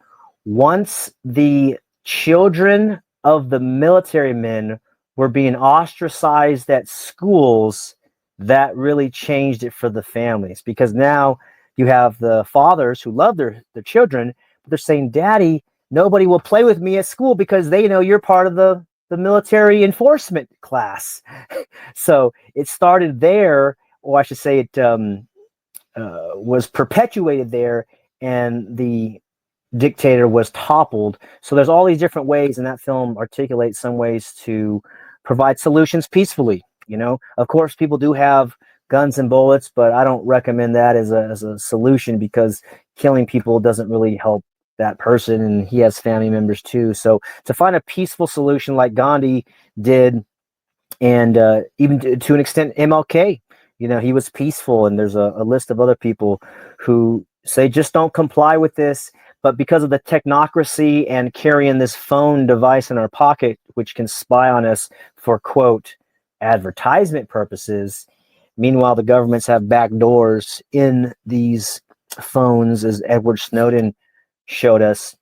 Once the children of the military men were being ostracized at schools, that really changed it for the families, because now you have the fathers who love their children, but they're saying, Daddy, nobody will play with me at school because they know you're part of the military enforcement class. So it started there, or I should say it was perpetuated there, and the dictator was toppled. So there's all these different ways, and that film articulates some ways to provide solutions peacefully. You know, of course, people do have guns and bullets, but I don't recommend that as a solution, because killing people doesn't really help that person, and he has family members too. So to find a peaceful solution like Gandhi did, and even to an extent MLK, you know, he was peaceful, and there's a list of other people who say just don't comply with this. But because of the technocracy and carrying this phone device in our pocket, which can spy on us for, quote, advertisement purposes, meanwhile, the governments have back doors in these phones, as Edward Snowden showed us,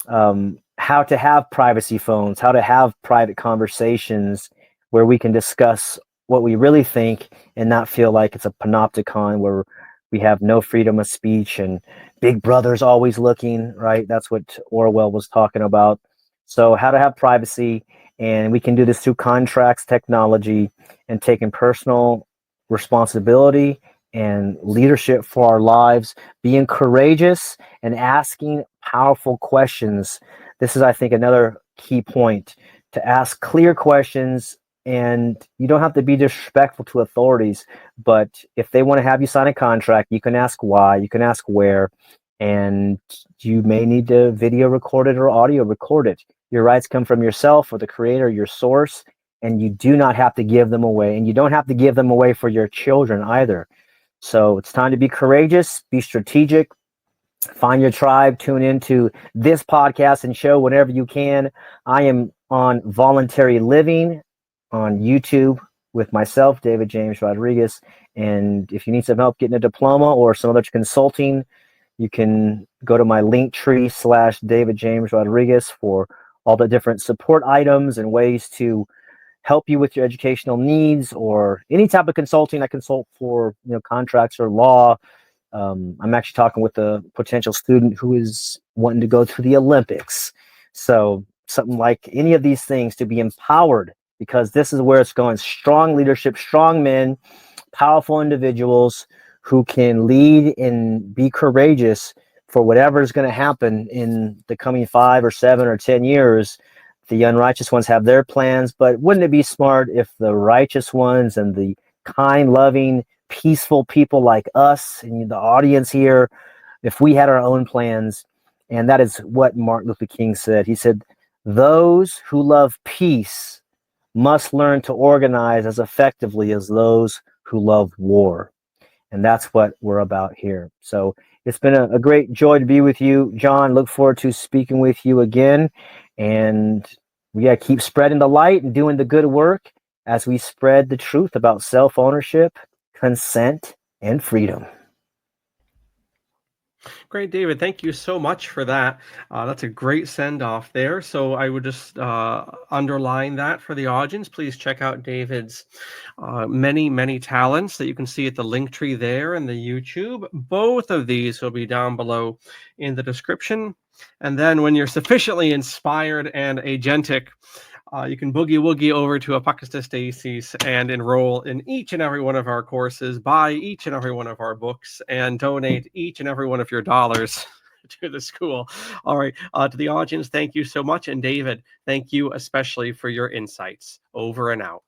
how to have privacy phones, how to have private conversations where we can discuss what we really think and not feel like it's a panopticon where we have no freedom of speech and Big Brother's always looking, right? That's what Orwell was talking about. So how to have privacy, and we can do this through contracts, technology, and taking personal responsibility and leadership for our lives, being courageous and asking powerful questions. This is, I think, another key point, to ask clear questions. And you don't have to be disrespectful to authorities, but if they want to have you sign a contract, you can ask why, you can ask where, and you may need to video record it or audio record it. Your rights come from yourself or the creator, your source, and you do not have to give them away. And you don't have to give them away for your children either. So it's time to be courageous, be strategic, find your tribe, tune into this podcast and show whenever you can. I am on Voluntary Living on YouTube with myself, David James Rodriguez. And if you need some help getting a diploma or some other consulting, you can go to my Linktree /David James Rodriguez for all the different support items and ways to help you with your educational needs, or any type of consulting. I consult for, you know, contracts or law. I'm actually talking with a potential student who is wanting to go to the Olympics. So something like any of these things, to be empowered, because this is where it's going. Strong leadership, strong men, powerful individuals who can lead and be courageous for whatever is going to happen in the coming 5 or 7 or 10 years. The unrighteous ones have their plans, but wouldn't it be smart if the righteous ones and the kind, loving, peaceful people like us and the audience here, if we had our own plans? And that is what Martin Luther King said. He said, those who love peace must learn to organize as effectively as those who love war. And that's what we're about here. So it's been a great joy to be with you, John. Look forward to speaking with you again. And we got to keep spreading the light and doing the good work as we spread the truth about self-ownership, consent, and freedom. Great, David. Thank you so much for that. That's a great send-off there. So I would just underline that for the audience. Please check out David's many, many talents that you can see at the link tree there and the YouTube. Both of these will be down below in the description. And then when you're sufficiently inspired and agentic, you can boogie woogie over to Apocatastasis and enroll in each and every one of our courses, buy each and every one of our books, and donate each and every one of your dollars to the school. All right. To the audience, thank you so much. And David, thank you especially for your insights. Over and out.